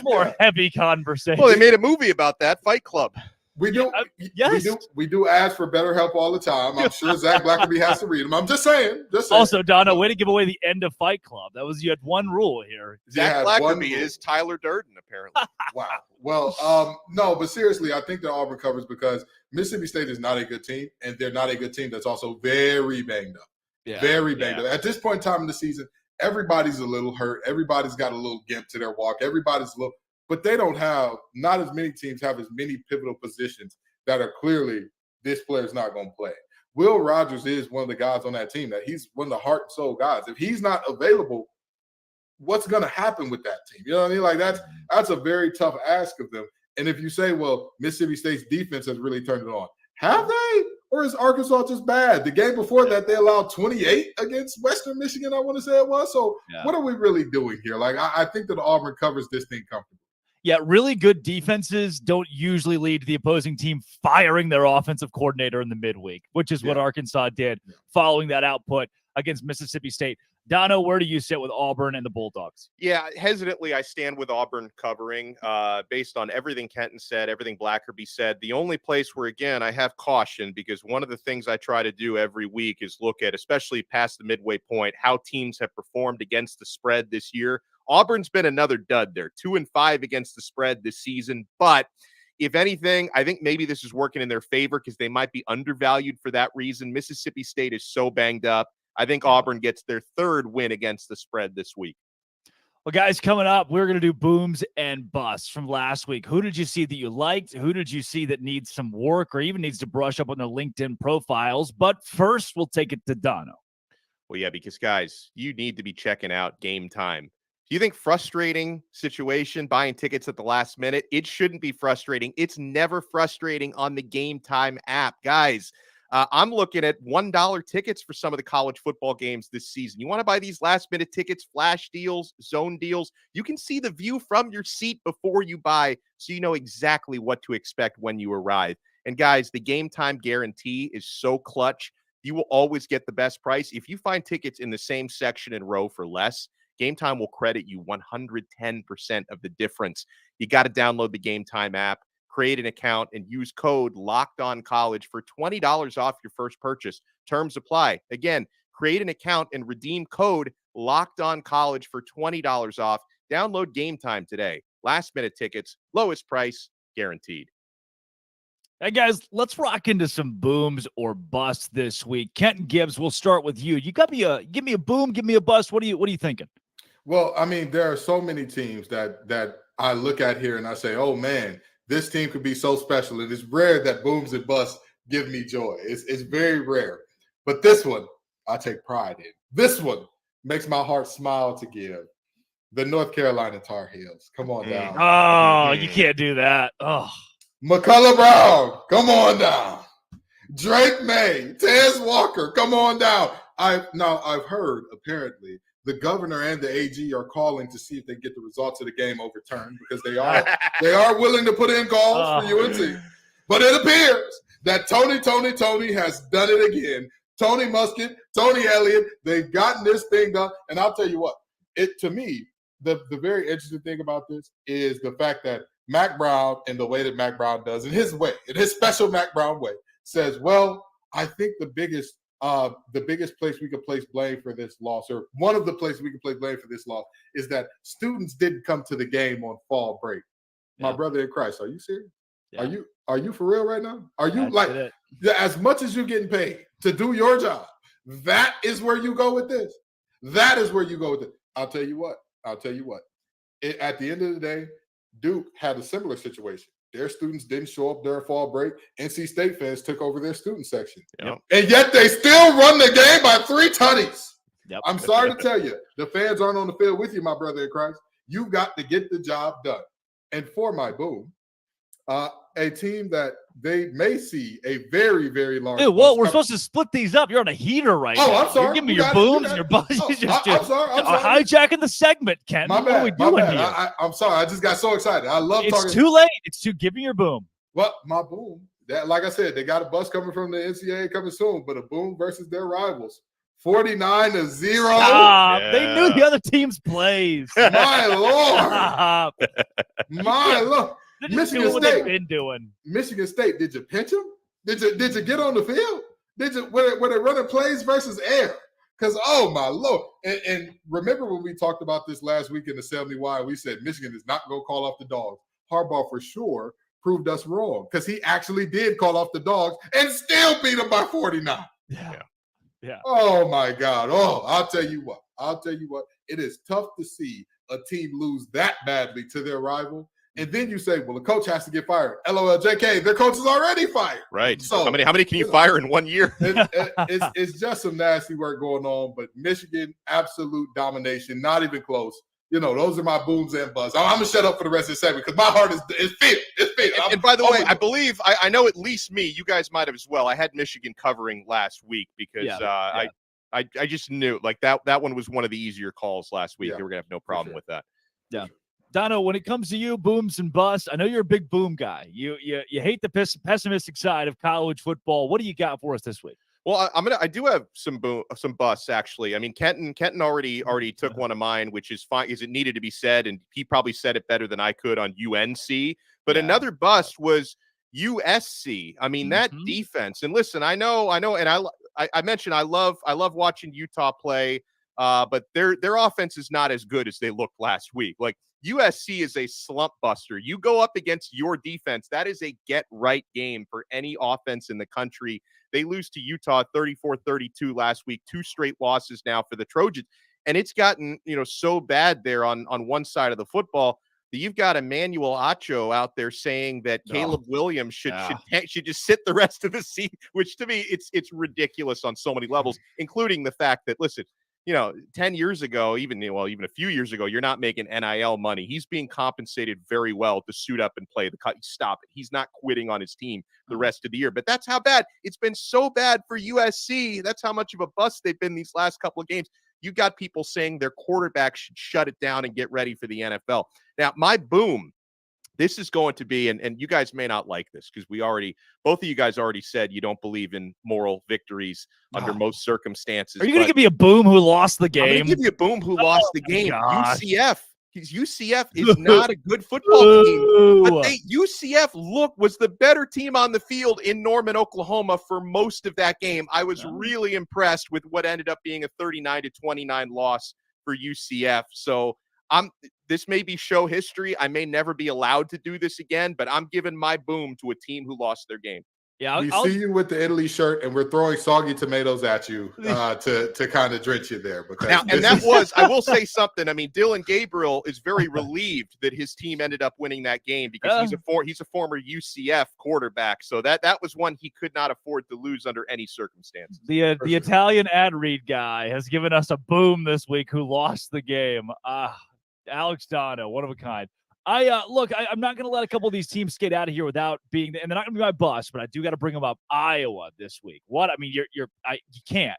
more heavy conversation. Well, they made a movie about that, Fight Club. We do. Yes. We do ask for better help all the time. I'm sure Zach Blackerby has to read them. I'm just saying. Also, Donna, way to give away the end of Fight Club. You had one rule here. Zach Blackerby is Tyler Durden, apparently. Wow. Well, no, but seriously, I think that Auburn covers because Mississippi State is not a good team, and they're not a good team that's also very banged up. Yeah. Very banged up. At this point in time in the season, everybody's a little hurt. Everybody's got a little gimp to their walk. Everybody's a little. But they not as many teams have as many pivotal positions that are clearly this player's not going to play. Will Rogers is one of the guys on that team that he's one of the heart and soul guys. If he's not available, what's going to happen with that team? You know what I mean? Like that's a very tough ask of them. And if you say, well, Mississippi State's defense has really turned it on, have they? Or is Arkansas just bad? The game before that, they allowed 28 against Western Michigan, I want to say it was. So what are we really doing here? Like, I think that Auburn covers this thing comfortably. Yeah, really good defenses don't usually lead to the opposing team firing their offensive coordinator in the midweek, which is what Arkansas did following that output against Mississippi State. Dono, where do you sit with Auburn and the Bulldogs? Yeah, hesitantly, I stand with Auburn covering based on everything Kenton said, everything Blackerby said. The only place where, again, I have caution because one of the things I try to do every week is look at, especially past the midway point, how teams have performed against the spread this year. Auburn's been another dud there, 2-5 against the spread this season. But if anything, I think maybe this is working in their favor because they might be undervalued for that reason. Mississippi State is so banged up. I think Auburn gets their third win against the spread this week. Well, guys, coming up, we're going to do booms and busts from last week. Who did you see that you liked? Who did you see that needs some work or even needs to brush up on their LinkedIn profiles? But first, we'll take it to Dono. Well, yeah, because, guys, you need to be checking out Game Time. Do you think frustrating situation buying tickets at the last minute? It shouldn't be frustrating. It's never frustrating on the Game Time app. Guys, I'm looking at $1 tickets for some of the college football games this season. You want to buy these last-minute tickets, flash deals, zone deals? You can see the view from your seat before you buy, so you know exactly what to expect when you arrive. And, guys, the Game Time guarantee is so clutch. You will always get the best price. If you find tickets in the same section and row for less, Game Time will credit you 110% of the difference. You got to download the Game Time app, create an account, and use code LOCKEDONCollege for $20 off your first purchase. Terms apply. Again, create an account and redeem code Locked On College for $20 off. Download Game Time today. Last-minute tickets, lowest price, guaranteed. Hey, guys, let's rock into some booms or busts this week. Kenton Gibbs, we'll start with you. You got give me a boom, give me a bust. What are you thinking? Well, I mean, there are so many teams that I look at here and I say, oh, man, this team could be so special. It is rare that booms and busts give me joy. It's very rare. But this one, I take pride in. This one makes my heart smile to give. The North Carolina Tar Heels. Come on down. Oh, you can't do that. Oh. McCullough Brown, come on down. Drake May, Tez Walker, come on down. I've heard, apparently, the governor and the AG are calling to see if they get the results of the game overturned because they are willing to put in calls for UNC. But it appears that Tony has done it again. Tony Muskett, Tony Elliott, they've gotten this thing done. And I'll tell you what, to me, the very interesting thing about this is the fact that Mac Brown, in the way that Mac Brown does, in his way, in his special Mac Brown way, says, well, I think the biggest place we could place blame for this loss, or one of the places we could place blame for this loss, is that students didn't come to the game on fall break. My brother in Christ, are you serious? Yeah. Are you for real right now? Are you as much as you're getting paid to do your job, that is where you go with this? That is where you go with it. I'll tell you what. At the end of the day, Duke had a similar situation. Their students didn't show up during fall break. NC State fans took over their student section. Yep. And yet they still run the game by 3 tutties. Yep. I'm sorry to tell you, the fans aren't on the field with you, my brother in Christ. You've got to get the job done. And for my boom, a team that they may see a very, very large. Dude, well, we're supposed to split these up. You're on a heater right now. I'm sorry. You're giving me your booms and your busts. I'm sorry. Hijacking the segment, Ken. What are we doing here? I'm sorry. I just got so excited. I love talking. It's too late. Give me your boom. Well, my boom. That, like I said, they got a bus coming from the NCAA coming soon, but a boom versus their rivals. 49-0. Stop. Yeah. They knew the other team's plays. My Lord. My Lord. Michigan State been doing. Michigan State, did you pinch them? Did you get on the field? Did you were they running plays versus air? Because oh my Lord. And remember when we talked about this last week in the 70Y, we said Michigan is not going to call off the dogs. Harbaugh for sure proved us wrong because he actually did call off the dogs and still beat them by 49. Yeah. Oh my God. Oh, I'll tell you what. It is tough to see a team lose that badly to their rival. And then you say, well, the coach has to get fired. LOL, JK, their coach is already fired. Right. So how many can you fire in 1 year? It's just some nasty work going on. But Michigan, absolute domination, not even close. Those are my booms and busts. I'm going to shut up for the rest of the segment because my heart is fit. It's fit. And by the way, I believe, I know at least me, you guys might have as well. I had Michigan covering last week because I just knew like that one was one of the easier calls last week. They were going to have no problem with that. Yeah. Dono, when it comes to you, booms and busts, I know you're a big boom guy. You hate the pessimistic side of college football. What do you got for us this week? Well, I do have some busts actually. I mean, Kenton already took one of mine, which is fine because it needed to be said, and he probably said it better than I could on UNC. But another bust was USC. I mean, that defense. And listen, I know, and I mentioned I love watching Utah play, but their offense is not as good as they looked last week. Like USC is a slump buster. You go up against your defense. That is a get right game for any offense in the country. They lose to Utah 34-32 last week, 2 straight losses now for the Trojans. And it's gotten, so bad there on one side of the football that you've got Emmanuel Acho out there saying that Caleb Williams should just sit the rest of the season, which to me, it's ridiculous on so many levels, including the fact that, listen, 10 years ago, even a few years ago, you're not making NIL money. He's being compensated very well to suit up and play the cut. Stop it. He's not quitting on his team the rest of the year. But that's how bad it's been. So bad for USC. That's how much of a bust they've been these last couple of games. You got people saying their quarterback should shut it down and get ready for the NFL. Now, my boom. This is going to be, and you guys may not like this because both of you guys already said you don't believe in moral victories under most circumstances. Are you going to give me a boom who lost the game? I'm going to give you a boom who lost the game. UCF. Because UCF is not a good football team. But UCF was the better team on the field in Norman, Oklahoma for most of that game. I was really impressed with what ended up being a 39-29 loss for UCF. So this may be show history. I may never be allowed to do this again, but I'm giving my boom to a team who lost their game. Yeah, we see you with the Italy shirt, and we're throwing soggy tomatoes at you to kind of drench you there. Because now, and that was, I will say something. I mean, Dylan Gabriel is very relieved that his team ended up winning that game because he's a former UCF quarterback. So that was one he could not afford to lose under any circumstances. The Italian ad read guy has given us a boom this week who lost the game. Alex Dono, one of a kind. I'm not going to let a couple of these teams skate out of here without being, and they're not going to be my bus, but I do got to bring them up. Iowa this week. What? I mean, you can't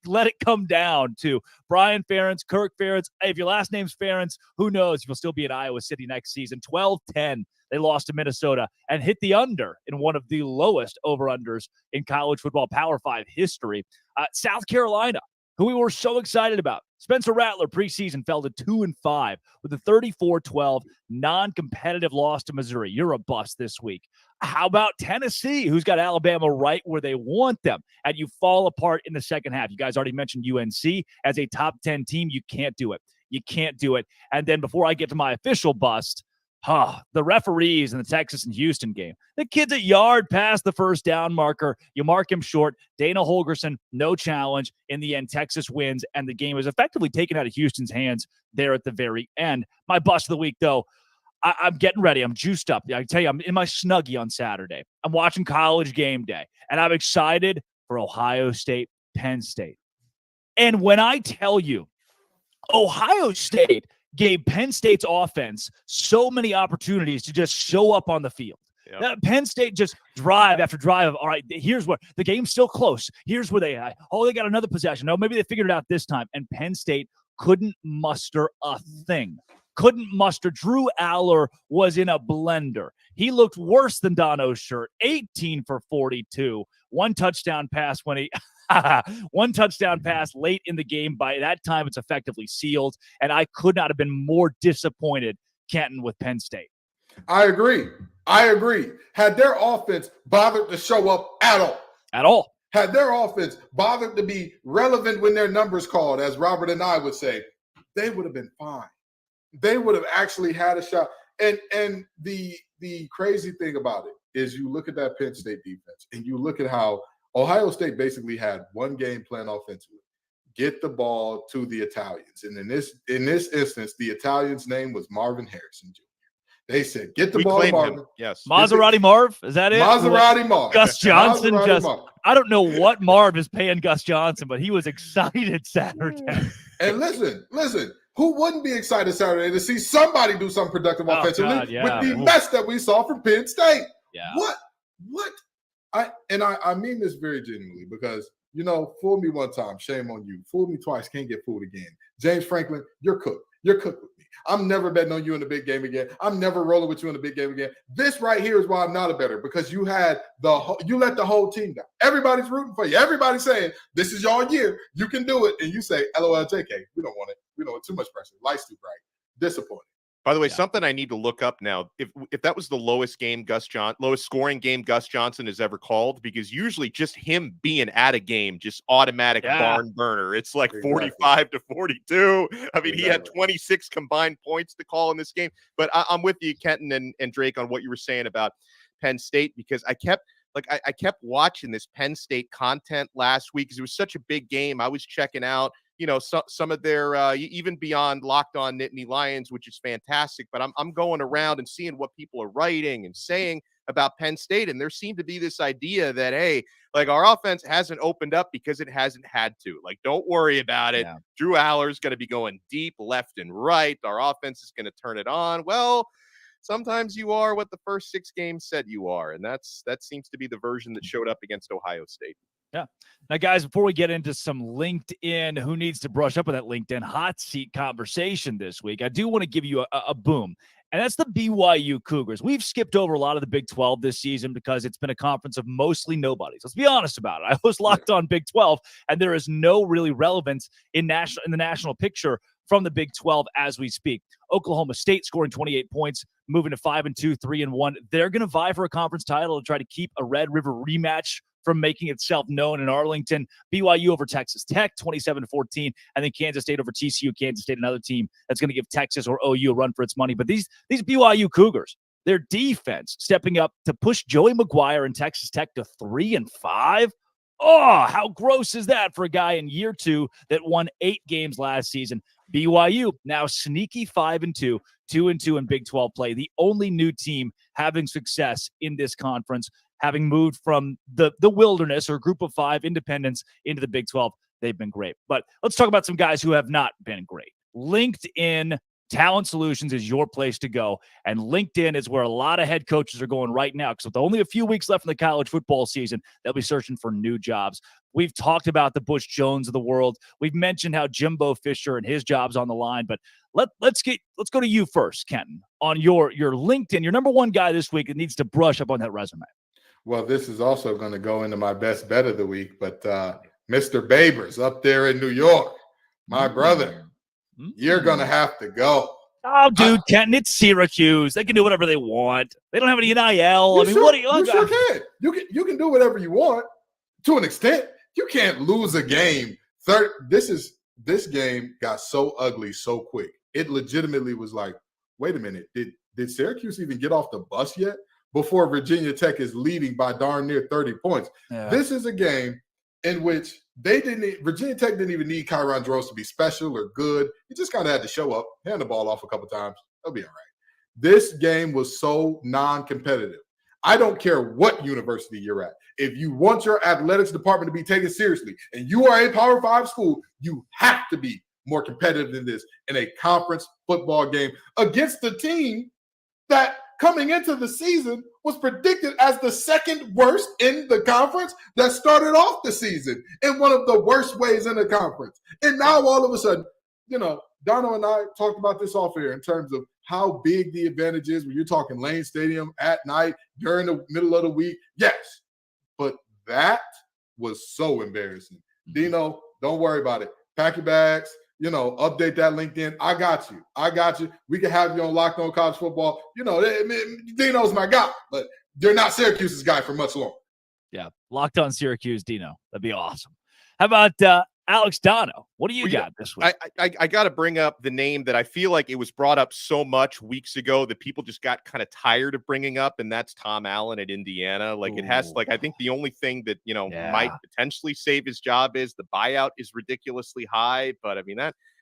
let it come down to Brian Ferentz, Kirk Ferentz. Hey, if your last name's Ferentz, who knows if you'll still be at Iowa City next season. 12-10, they lost to Minnesota and hit the under in one of the lowest over-unders in college football Power 5 history. South Carolina, who we were so excited about. Spencer Rattler preseason fell to 2-5 with a 34-12 non-competitive loss to Missouri. You're a bust this week. How about Tennessee, who's got Alabama right where they want them, and you fall apart in the second half? You guys already mentioned UNC as a top 10 team. You can't do it. You can't do it. And then before I get to my official bust, the referees in the Texas and Houston game. The kid's a yard past the first down marker. You mark him short. Dana Holgerson, no challenge. In the end, Texas wins, and the game is effectively taken out of Houston's hands there at the very end. My bust of the week, though, I'm getting ready. I'm juiced up. I can tell you, I'm in my Snuggie on Saturday. I'm watching College Game Day, and I'm excited for Ohio State, Penn State. And when I tell you, Ohio State gave Penn State's offense so many opportunities to just show up on the field. Yep. Penn State just drive after drive. All right, here's what the game's still close. Here's where they got another possession. No, maybe they figured it out this time. And Penn State couldn't muster a thing. Couldn't muster. Drew Aller was in a blender. He looked worse than Dono's shirt. 18 for 42. One touchdown pass one touchdown pass late in the game. By that time, it's effectively sealed. And I could not have been more disappointed, Kenton, with Penn State. I agree. Had their offense bothered to show up at all, had their offense bothered to be relevant when their numbers called, as Robert and I would say, they would have been fine. They would have actually had a shot. And the crazy thing about it is you look at that Penn State defense and you look at how Ohio State basically had one game plan offensively. Get the ball to the Italians. And in this instance, the Italian's name was Marvin Harrison Jr. They said, get the ball to Marvin. Yes. Maserati Marv? Is that it? Maserati Marv. Gus Johnson Marv. I don't know what Marv is paying Gus Johnson, but he was excited Saturday. And listen, who wouldn't be excited Saturday to see somebody do something productive offensively with the mess that we saw from Penn State? Yeah. What? I mean this very genuinely because, fool me one time, shame on you. Fool me twice, can't get fooled again. James Franklin, you're cooked. You're cooked with me. I'm never betting on you in the big game again. I'm never rolling with you in the big game again. This right here is why I'm not a bettor, because you let the whole team down. Everybody's rooting for you. Everybody's saying, this is your year. You can do it. And you say, LOL, JK, we don't want it. We don't want too much pressure. Life's too bright. Disappointing. By the way, something I need to look up now, if that was the lowest scoring game Gus Johnson has ever called, because usually just him being at a game, just automatic barn burner. It's like 45 to 42. I mean, he had 26 combined points to call in this game. But I'm with you, Kenton and Drake, on what you were saying about Penn State, because I kept watching this Penn State content last week because it was such a big game. I was checking out some of their even beyond Locked On Nittany Lions, which is fantastic. But I'm going around and seeing what people are writing and saying about Penn State. And there seemed to be this idea that, hey, like our offense hasn't opened up because it hasn't had to. Like, don't worry about it. Yeah. Drew Aller's going to be going deep left and right. Our offense is going to turn it on. Well, sometimes you are what the first 6 games said you are. And that seems to be the version that showed up against Ohio State. Yeah. Now, guys, before we get into some LinkedIn, who needs to brush up with that LinkedIn hot seat conversation this week, I do want to give you a boom, and that's the BYU Cougars. We've skipped over a lot of the Big 12 this season because it's been a conference of mostly nobodies. Let's be honest about it. I was locked on Big 12, and there is no really relevance in the national picture from the Big 12 as we speak. Oklahoma State scoring 28 points, moving to 5-2, 3-1. They're going to vie for a conference title to try to keep a Red River rematch from making itself known in Arlington. BYU over Texas Tech, 27-14, and then Kansas State over TCU. Kansas State, another team that's going to give Texas or OU a run for its money. But these BYU Cougars, their defense stepping up to push Joey McGuire and Texas Tech to 3-5. Oh, how gross is that for a guy in year 2 that won 8 games last season? BYU now sneaky 5-2, 2-2 in Big 12 play. The only new team having success in this conference, having moved from the wilderness or group of 5 independents into the Big 12. They've been great. But let's talk about some guys who have not been great. LinkedIn Talent Solutions is your place to go. And LinkedIn is where a lot of head coaches are going right now, because with only a few weeks left in the college football season, they'll be searching for new jobs. We've talked about the Bush Jones of the world. We've mentioned how Jimbo Fisher and his job's on the line. But let's go to you first, Kenton, on your LinkedIn, your number one guy this week that needs to brush up on that resume. Well, this is also going to go into my best bet of the week, but Mr. Babers up there in New York, my brother. You're going to have to go. Oh, dude, Kenton, it's Syracuse. They can do whatever they want. They don't have any NIL. What are you? You sure can. You can do whatever you want to an extent. You can't lose a game. This game got so ugly so quick. It legitimately was like, wait a minute, did Syracuse even get off the bus yet? Before Virginia Tech is leading by darn near 30 points. Yeah. This is a game in which Virginia Tech didn't even need Kyron Drones to be special or good. He just kind of had to show up, hand the ball off a couple times. They'll be all right. This game was so non-competitive. I don't care what university you're at. If you want your athletics department to be taken seriously and you are a Power 5 school, you have to be more competitive than this in a conference football game against the team that coming into the season was predicted as the second worst in the conference that started off the season in one of the worst ways in the conference. And now all of a sudden, Dono and I talked about this off air in terms of how big the advantage is when you're talking Lane Stadium at night during the middle of the week. Yes, but that was so embarrassing. Dino, don't worry about it. Pack your bags. Update that LinkedIn. I got you. We can have you on Locked On College Football. Dino's my guy, but they're not Syracuse's guy for much longer. Yeah, Locked On Syracuse, Dino. That'd be awesome. How about Alex Dono? What do you got this week? I got to bring up the name that I feel like it was brought up so much weeks ago that people just got kind of tired of bringing up, and that's Tom Allen at Indiana. I think the only thing that, might potentially save his job is the buyout is ridiculously high. But I mean,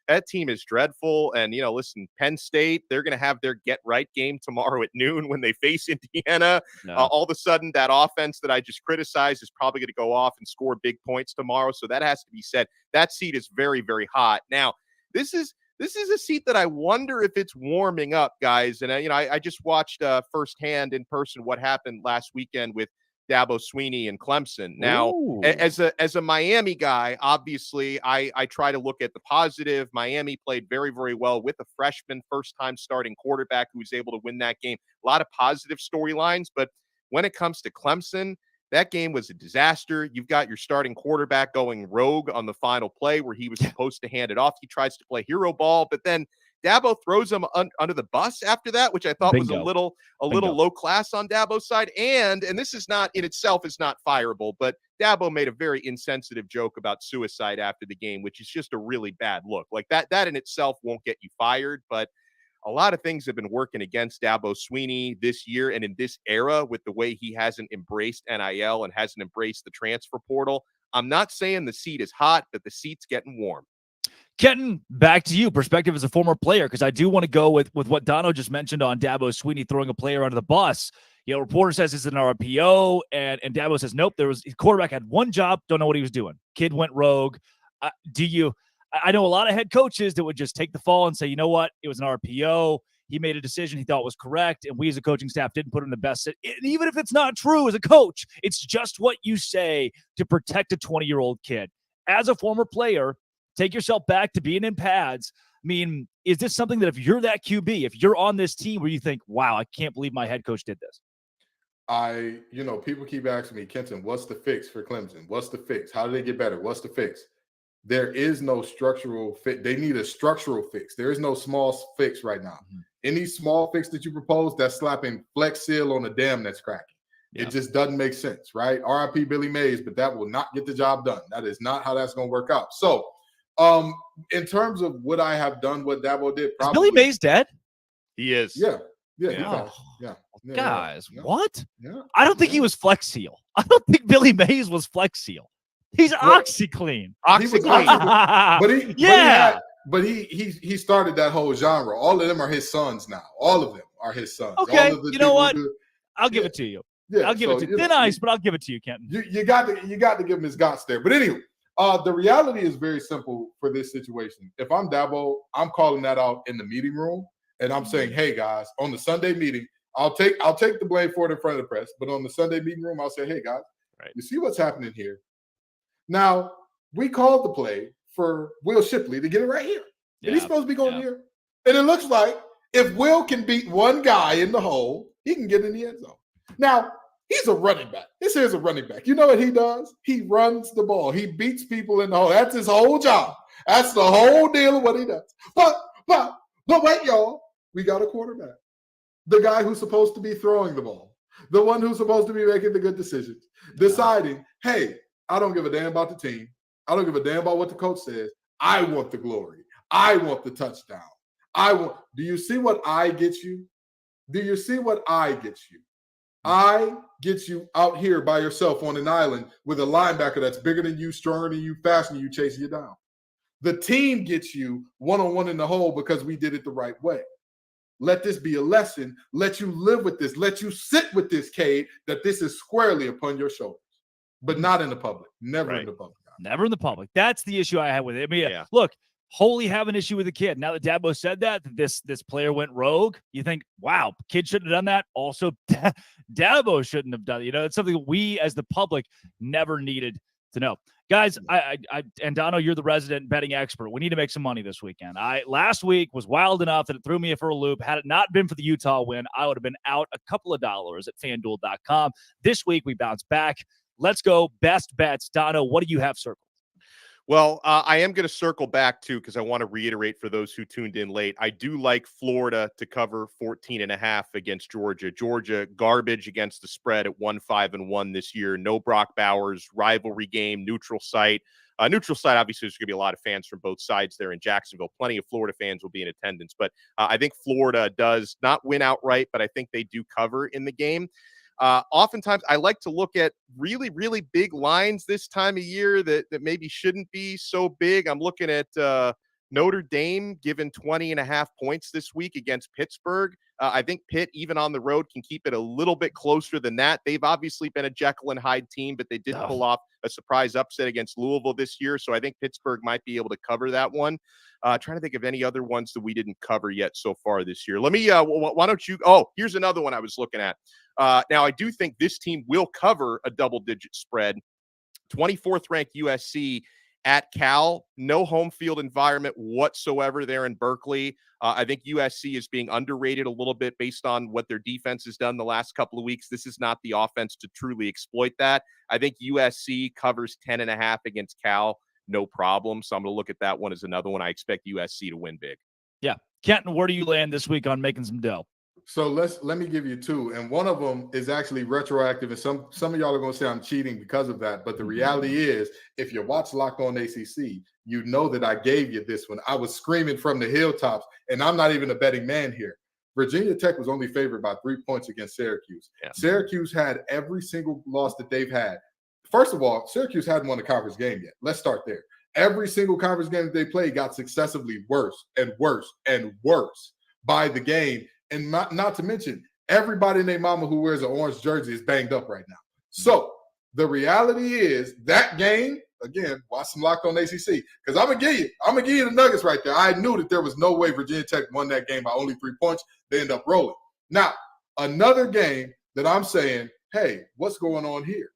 that team is dreadful. And, listen, Penn State, they're going to have their get right game tomorrow at noon when they face Indiana. No. All of a sudden, that offense that I just criticized is probably going to go off and score big points tomorrow. So that has to be said. That seat is very, very hot. Now, this is a seat that I wonder if it's warming up, guys. And, I just watched firsthand in person what happened last weekend with Dabo Swinney and Clemson. Now, as a Miami guy, obviously, I try to look at the positive. Miami played very, very well with a freshman, first-time starting quarterback who was able to win that game. A lot of positive storylines, but when it comes to Clemson, that game was a disaster. You've got your starting quarterback going rogue on the final play where he was supposed to hand it off. He tries to play hero ball, but then Dabo throws him under the bus after that, which I thought was a little low class on Dabo's side. And this is not in itself is not fireable, but Dabo made a very insensitive joke about suicide after the game, which is just a really bad look. Like that in itself won't get you fired, but a lot of things have been working against Dabo Swinney this year and in this era with the way he hasn't embraced NIL and hasn't embraced the transfer portal. I'm not saying the seat is hot, but the seat's getting warm. Kenton, back to you. Perspective as a former player, because I do want to go with what Dono just mentioned on Dabo Swinney throwing a player under the bus. Reporter says it's an RPO, and Dabo says, nope, his quarterback had one job, don't know what he was doing. Kid went rogue. I know a lot of head coaches that would just take the fall and say, you know what, it was an RPO. He made a decision he thought was correct, and we as a coaching staff didn't put him in the best. And even if it's not true as a coach, it's just what you say to protect a 20-year-old kid. As a former player, take yourself back to being in pads. I mean, is this something that if you're that QB, if you're on this team where you think, wow, I can't believe my head coach did this? People keep asking me, Kenton, what's the fix for Clemson? What's the fix? How do they get better? What's the fix? There is no structural fix. They need a structural fix. There is no small fix right now. Mm-hmm. Any small fix that you propose, that's slapping Flex Seal on a dam that's cracking. Yeah. It just doesn't make sense, right? RIP Billy Mays, but that will not get the job done. That is not how that's going to work out. So, in terms of what I have done, what Dabo did, probably. Is Billy Mays dead? He is. Yeah. Yeah. Yeah. Yeah. Guys, yeah. what? Yeah. I don't think he was Flex Seal. I don't think Billy Mays was Flex Seal. He's OxyClean. OxyClean. But he started that whole genre. All of them are his sons now. All of them are his sons. Okay, All of the you know what? people I'll give it to you. Yeah, I'll give it to you. Thin ice, but I'll give it to you, Kenton. You got to give him his guts there. But anyway, the reality is very simple for this situation. If I'm Dabo, I'm calling that out in the meeting room, and I'm saying, hey guys, on the Sunday meeting, I'll take the blame for it in front of the press. But on the Sunday meeting room, I'll say, hey guys, you see what's happening here? Now, we called the play for Will Shipley to get it right here. And he's supposed to be going here. And it looks like if Will can beat one guy in the hole, he can get in the end zone. Now, he's a running back. This here's a running back. You know what he does? He runs the ball. He beats people in the hole. That's his whole job. That's the whole deal of what he does. But wait, y'all. We got a quarterback. The guy who's supposed to be throwing the ball. The one who's supposed to be making the good decisions. Deciding, hey, I don't give a damn about the team. I don't give a damn about what the coach says. I want the glory. I want the touchdown. Do you see what I get you? Do you see what I get you? I get you out here by yourself on an island with a linebacker that's bigger than you, stronger than you, faster than you, chasing you down. The team gets you one-on-one in the hole because we did it the right way. Let this be a lesson. Let you live with this. Let you sit with this, Cade, that this is squarely upon your shoulders, but not in the public. Never in the public. Never in the public. That's the issue I have with it. I mean, look, wholly have an issue with the kid. Now that Dabo said that this player went rogue, you think, wow, kid shouldn't have done that. Also, Dabo shouldn't have done it. You know, it's something we as the public never needed to know. Guys, and Dono, you're the resident betting expert. We need to make some money this weekend. Last week was wild enough that it threw me for a loop. Had it not been for the Utah win, I would have been out a couple of dollars at FanDuel.com. This week we bounce back. Let's go. Best bets. Dono, what do you have circled? Well, I am going to circle back too, because I want to reiterate for those who tuned in late. I do like Florida to cover 14.5 against Georgia. Georgia garbage against the spread at 1-5-1 this year. No Brock Bowers, rivalry game, neutral site. Neutral site, obviously, there's going to be a lot of fans from both sides there in Jacksonville. Plenty of Florida fans will be in attendance. But I think Florida does not win outright, but I think they do cover in the game. Oftentimes, I like to look at really, really big lines this time of year that maybe shouldn't be so big. I'm looking at Notre Dame given 20.5 points this week against Pittsburgh. I think Pitt, even on the road, can keep it a little bit closer than that. They've obviously been a Jekyll and Hyde team, but they did pull off a surprise upset against Louisville this year. So I think Pittsburgh might be able to cover that one. Trying to think of any other ones that we didn't cover yet so far this year. Let me, why don't you, here's another one I was looking at. Now, I do think this team will cover a double-digit spread. 24th ranked USC at Cal, no home field environment whatsoever there in Berkeley. I think USC is being underrated a little bit based on what their defense has done the last couple of weeks. This is not the offense to truly exploit that. I think USC covers 10.5 against Cal, no problem. So I'm going to look at that one as another one. I expect USC to win big. Yeah. Kenton, where do you land this week on making some dough? So let me give you two, and one of them is actually retroactive, and some of y'all are going to say I'm cheating because of that. But the reality is, if you watch Locked On ACC, you know that I gave you this one. I was screaming from the hilltops, and I'm not even a betting man here. Virginia Tech was only favored by 3 points against Syracuse. Yeah. Syracuse had every single loss that they've had. First of all, Syracuse hadn't won a conference game yet. Let's start there. Every single conference game that they played got successively worse and worse and worse by the game. And not to mention, everybody and their mama who wears an orange jersey is banged up right now. So the reality is that game, again, watch some Locked On ACC, because I'm gonna give you the nuggets right there. I knew that there was no way Virginia Tech won that game by only 3 points. They end up rolling. Now, another game that I'm saying, hey, what's going on here?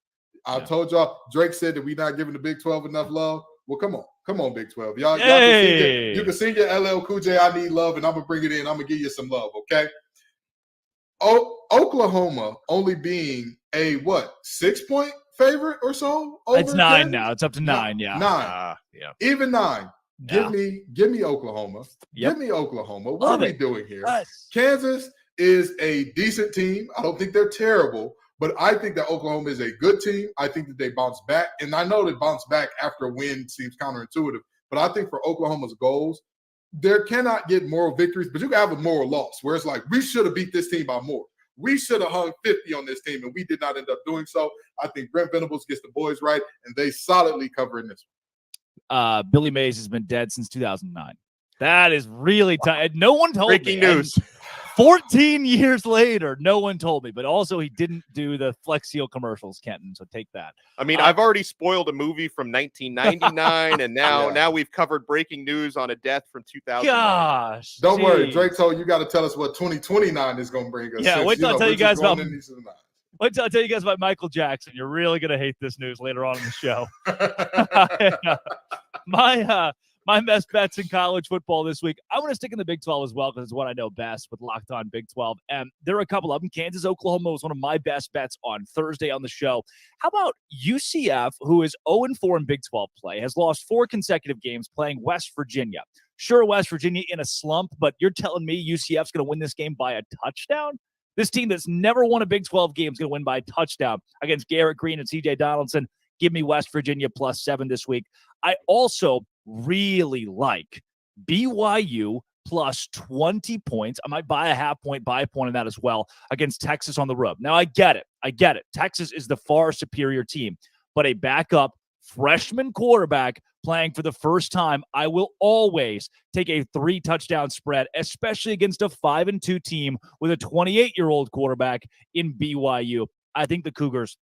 I told y'all, Drake said that we're not giving the Big 12 enough love. Well, come on, Big 12. Y'all you can sing your LL Cool J, I Need Love, and I'm going to bring it in. I'm going to give you some love, okay? Oklahoma only being a, 6-point favorite or so? It's 9 now. It's up to 9, yeah. 9. Even 9. Give me Oklahoma. Give me Oklahoma. What are we doing here? Yes. Kansas is a decent team. I don't think they're terrible, But I think that Oklahoma is a good team. I think that they bounce back. And I know that bounce back after a win seems counterintuitive. But I think for Oklahoma's goals, there cannot get moral victories, but you can have a moral loss where it's like, we should have beat this team by more. We should have hung 50 on this team, and we did not end up doing so. I think Brent Venables gets the boys right, and they solidly cover in this one. Billy Mays has been dead since 2009. That is really tough. No one told me. Breaking news. 14 years later, no one told me. But also, he didn't do the Flex Seal commercials, Kenton. So take that. I mean, I've already spoiled a movie from 1999, and now we've covered breaking news on a death from 2000. Gosh, don't worry, Drake told you got to tell us what 2029 is going to bring us. Yeah, wait till I tell you guys about. Wait till I tell you guys about Michael Jackson. You're really gonna hate this news later on in the show. My best bets in college football this week. I'm going to stick in the Big 12 as well because it's what I know best with Locked On Big 12. And there are a couple of them. Kansas, Oklahoma was one of my best bets on Thursday on the show. How about UCF, who is 0-4 in Big 12 play, has lost 4 consecutive games playing West Virginia. Sure, West Virginia in a slump, but you're telling me UCF's going to win this game by a touchdown? This team that's never won a Big 12 game is going to win by a touchdown against Garrett Green and C.J. Donaldson. Give me West Virginia +7 this week. I also really like BYU +20 points. I might buy a half point, buy a point on that as well against Texas on the road. Now, I get it. Texas is the far superior team, but a backup freshman quarterback playing for the first time, I will always take a 3-touchdown spread, especially against a 5-2 team with a 28-year-old quarterback in BYU. I think the Cougars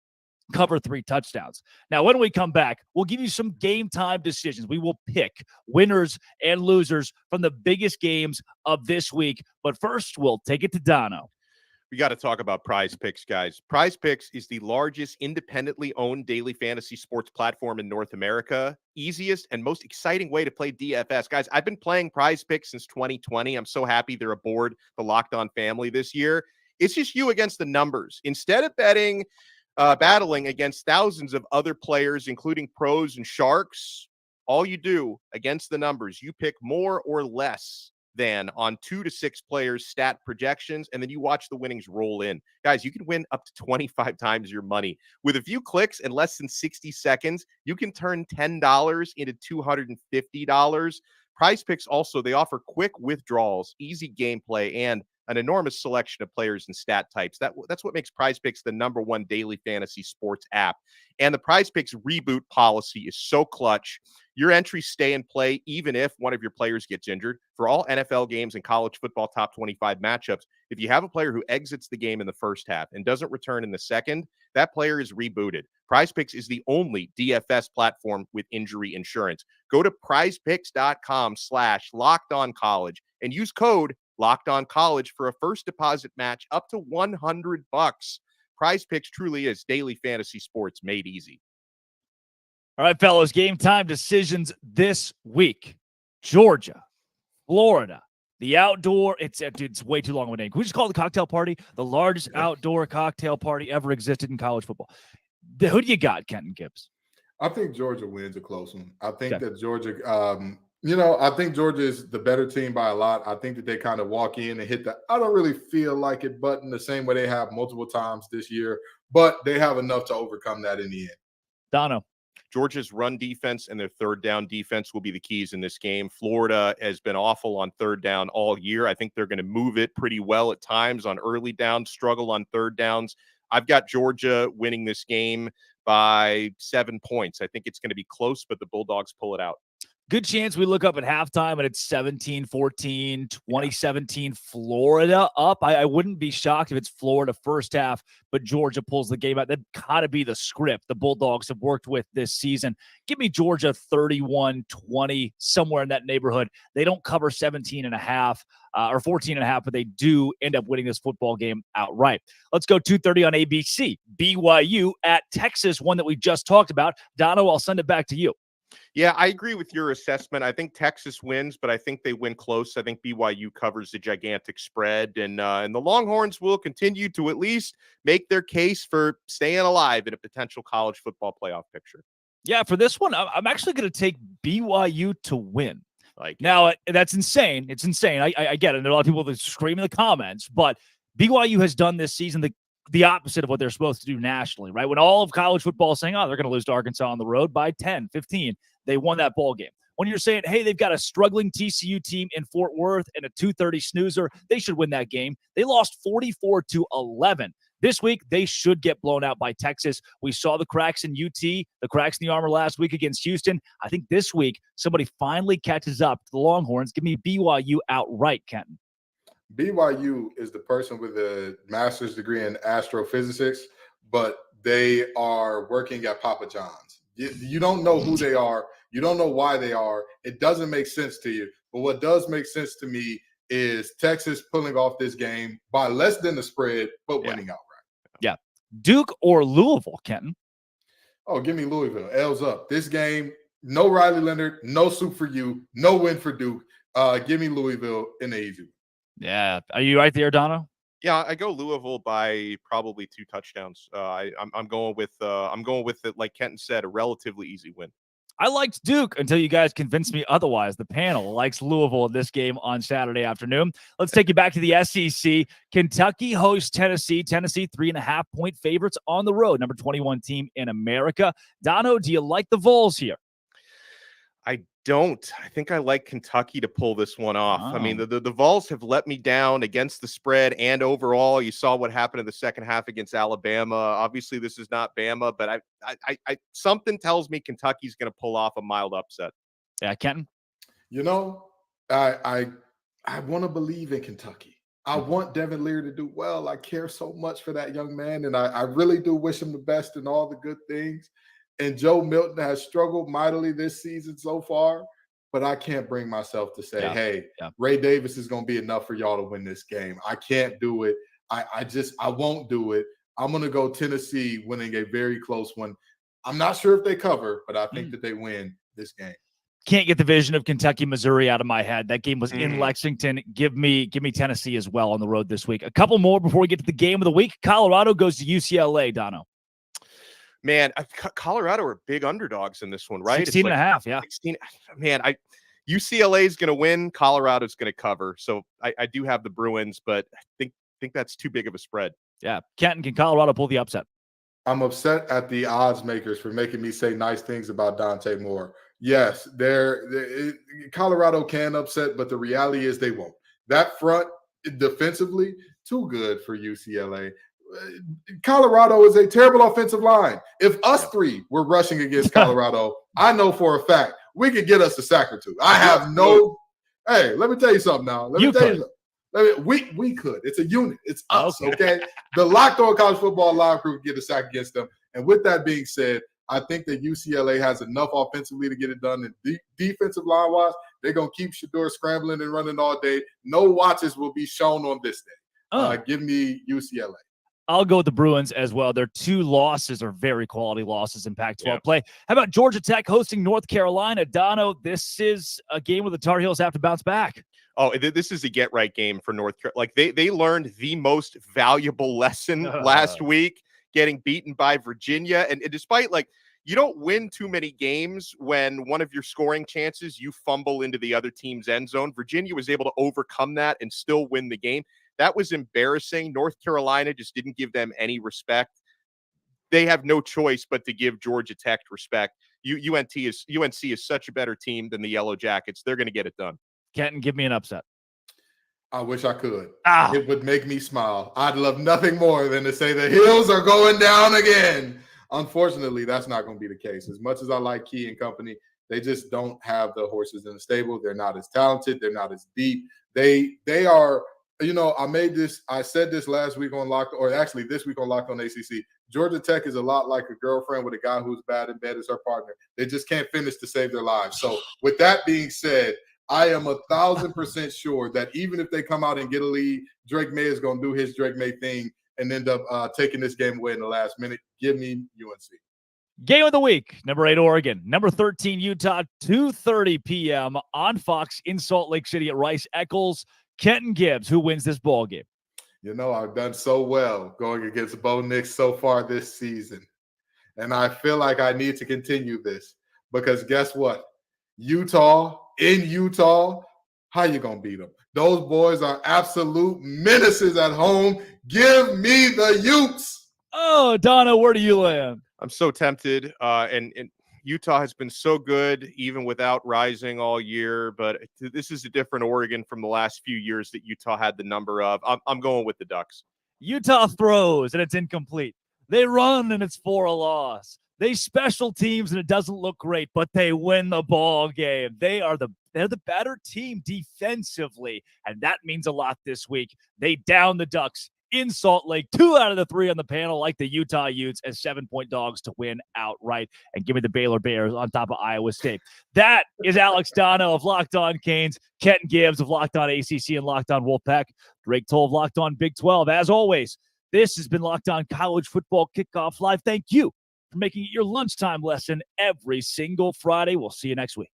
cover 3 touchdowns. Now, when we come back, we'll give you some game time decisions. We will pick winners and losers from the biggest games of this week. But first, we'll take it to Dono. We got to talk about Prize Picks, guys. Prize Picks is the largest independently owned daily fantasy sports platform in North America. Easiest and most exciting way to play DFS. Guys, I've been playing Prize Picks since 2020. I'm so happy they're aboard the Locked On family this year. It's just you against the numbers. Instead of battling against thousands of other players, including pros and sharks, all you do against the numbers, you pick more or less than on 2 to 6 players' stat projections, and then you watch the winnings roll in. Guys, you can win up to 25 times your money. With a few clicks in less than 60 seconds, you can turn $10 into $250. Prize Picks also, they offer quick withdrawals, easy gameplay, and an enormous selection of players and stat types. That's what makes Prize Picks the #1 daily fantasy sports app. And the Prize Picks reboot policy is so clutch. Your entries stay in play even if one of your players gets injured. For all NFL games and college football top 25 matchups, if you have a player who exits the game in the first half and doesn't return in the second, that player is rebooted. Prize Picks is the only DFS platform with injury insurance. Go to prizepicks.com/lockedoncollege and use code Locked On College for a first deposit match up to $100. Prize Picks truly is daily fantasy sports made easy. All right, fellas, game time decisions this week. Georgia, Florida, the outdoor. It's way too long of a name. Can we just call it the cocktail party? The largest outdoor cocktail party ever existed in college football. Who do you got, Kenton Gibbs? I think Georgia wins a close one. I think that Georgia I think Georgia is the better team by a lot. I think that they kind of walk in and hit the I don't really feel like it button the same way they have multiple times this year, but they have enough to overcome that in the end. Dono. Georgia's run defense and their third down defense will be the keys in this game. Florida has been awful on third down all year. I think they're going to move it pretty well at times on early downs, struggle on third downs. I've got Georgia winning this game by 7 points. I think it's going to be close, but the Bulldogs pull it out. Good chance we look up at halftime and it's 17-14, 2017 Florida up. I wouldn't be shocked if it's Florida first half, but Georgia pulls the game out. That'd got to be the script the Bulldogs have worked with this season. Give me Georgia 31-20, somewhere in that neighborhood. They don't cover 17.5 or 14.5, but they do end up winning this football game outright. Let's go 2:30 on ABC. BYU at Texas, one that we just talked about. Dono, I'll send it back to you. Yeah, I agree with your assessment. I think Texas wins, but I think they win close. I think BYU covers the gigantic spread, and the Longhorns will continue to at least make their case for staying alive in a potential college football playoff picture. Yeah, for this one, I'm actually going to take BYU to win. Now, that's insane. It's insane. I get it. There are a lot of people that scream in the comments, but BYU has done this season the the opposite of what they're supposed to do nationally, right? When all of college football is saying, oh, they're going to lose to Arkansas on the road by 10, 15, they won that ball game. When you're saying, hey, they've got a struggling TCU team in Fort Worth and a 2:30 snoozer, they should win that game. They lost 44-11. This week, they should get blown out by Texas. We saw the cracks in UT, the cracks in the armor last week against Houston. I think this week, somebody finally catches up to the Longhorns. Give me BYU outright, Kenton. BYU is the person with a master's degree in astrophysics, but they are working at Papa John's. You don't know who they are. You don't know why they are. It doesn't make sense to you. But what does make sense to me is Texas pulling off this game by less than the spread, but winning outright. Yeah. Duke or Louisville, Kenton? Oh, give me Louisville. L's up. This game, no Riley Leonard, no soup for you, no win for Duke. Give me Louisville in the easy. Yeah. Are you right there, Dono? Yeah, I go Louisville by probably 2 touchdowns. I'm going with it, like Kenton said, a relatively easy win. I liked Duke until you guys convinced me otherwise. The panel likes Louisville in this game on Saturday afternoon. Let's take you back to the SEC. Kentucky hosts Tennessee. Tennessee 3.5-point favorites on the road. Number 21 team in America. Dono, do you like the Vols here? I don't. I think I like Kentucky to pull this one off. I mean, the Vols have let me down against the spread and overall. You saw what happened in the second half against Alabama. Obviously, this is not Bama, but I something tells me Kentucky's going to pull off a mild upset. Yeah, Kenton? You know, I want to believe in Kentucky. I want Devin Leary to do well. I care so much for that young man, and I really do wish him the best in all the good things. And Joe Milton has struggled mightily this season so far, but I can't bring myself to say, hey, Ray Davis is going to be enough for y'all to win this game. I can't do it. I won't do it. I'm going to go Tennessee winning a very close one. I'm not sure if they cover, but I think that they win this game. Can't get the vision of Kentucky, Missouri out of my head. That game was in Lexington. Give me Tennessee as well on the road this week. A couple more before we get to the game of the week. Colorado goes to UCLA, Dono. Man, Colorado are big underdogs in this one, right? 16.5, yeah. 16. Man, UCLA is going to win. Colorado's going to cover. So I do have the Bruins, but I think that's too big of a spread. Yeah. Kenton, can Colorado pull the upset? I'm upset at the odds makers for making me say nice things about Dante Moore. Yes, Colorado can upset, but the reality is they won't. That front defensively, too good for UCLA. Colorado is a terrible offensive line. If us three were rushing against Colorado, I know for a fact we could get us a sack or two. I have no. Hey, let me tell you something now. We could. It's a unit. It's us. Okay. The Locked On College Football Live crew can get a sack against them. And with that being said, I think that UCLA has enough offensively to get it done. And defensive line wise, they're gonna keep Shedeur scrambling and running all day. No watches will be shown on this day. Give me UCLA. I'll go with the Bruins as well. Their 2 losses are very quality losses in Pac-12 play. How about Georgia Tech hosting North Carolina? Dono, this is a game where the Tar Heels have to bounce back. Oh, this is a get-right game for North Carolina. Like, they learned the most valuable lesson last week, getting beaten by Virginia. And despite, like, you don't win too many games when one of your scoring chances, you fumble into the other team's end zone. Virginia was able to overcome that and still win the game. That was embarrassing. North Carolina just didn't give them any respect. They have no choice but to give Georgia Tech respect. UNC is such a better team than the Yellow Jackets. They're going to get it done. Kenton, give me an upset. I wish I could. It would make me smile. I'd love nothing more than to say the Heels are going down again. Unfortunately, that's not going to be the case. As much as I like Key and company, they just don't have the horses in the stable. They're not as talented. They're not as deep. They are. You know, I said this last week on this week on Locked On ACC. Georgia Tech is a lot like a girlfriend with a guy who's bad in bed as her partner. They just can't finish to save their lives. So with that being said, I am 1,000% sure that even if they come out and get a lead, Drake May is going to do his Drake May thing and end up taking this game away in the last minute. Give me UNC. Game of the week, number 8, Oregon. Number 13, Utah, 2:30 p.m. on Fox in Salt Lake City at Rice-Eccles. Kenton Gibbs, who wins this ball game? You know, I've done so well going against Bo Nix so far this season. And I feel like I need to continue this because guess what? Utah, how you going to beat them? Those boys are absolute menaces at home. Give me the Utes. Oh, Donna, where do you land? I'm so tempted. And Utah has been so good, even without rising all year. But this is a different Oregon from the last few years that Utah had the number of. I'm going with the Ducks. Utah throws and it's incomplete. They run and it's for a loss. They special teams and it doesn't look great, but they win the ball game. They're the better team defensively, and that means a lot this week. They down the Ducks in Salt Lake. 2 out of the 3 on the panel like the Utah Utes as 7-point dogs to win outright. And give me the Baylor Bears on top of Iowa State. That is Alex Dono of Locked On Canes, Kenton Gibbs of Locked On ACC and Locked On Wolfpack, Drake Toll of Locked On Big 12. As always, this has been Locked On College Football Kickoff Live. Thank you for making it your lunchtime lesson every single Friday. We'll see you next week.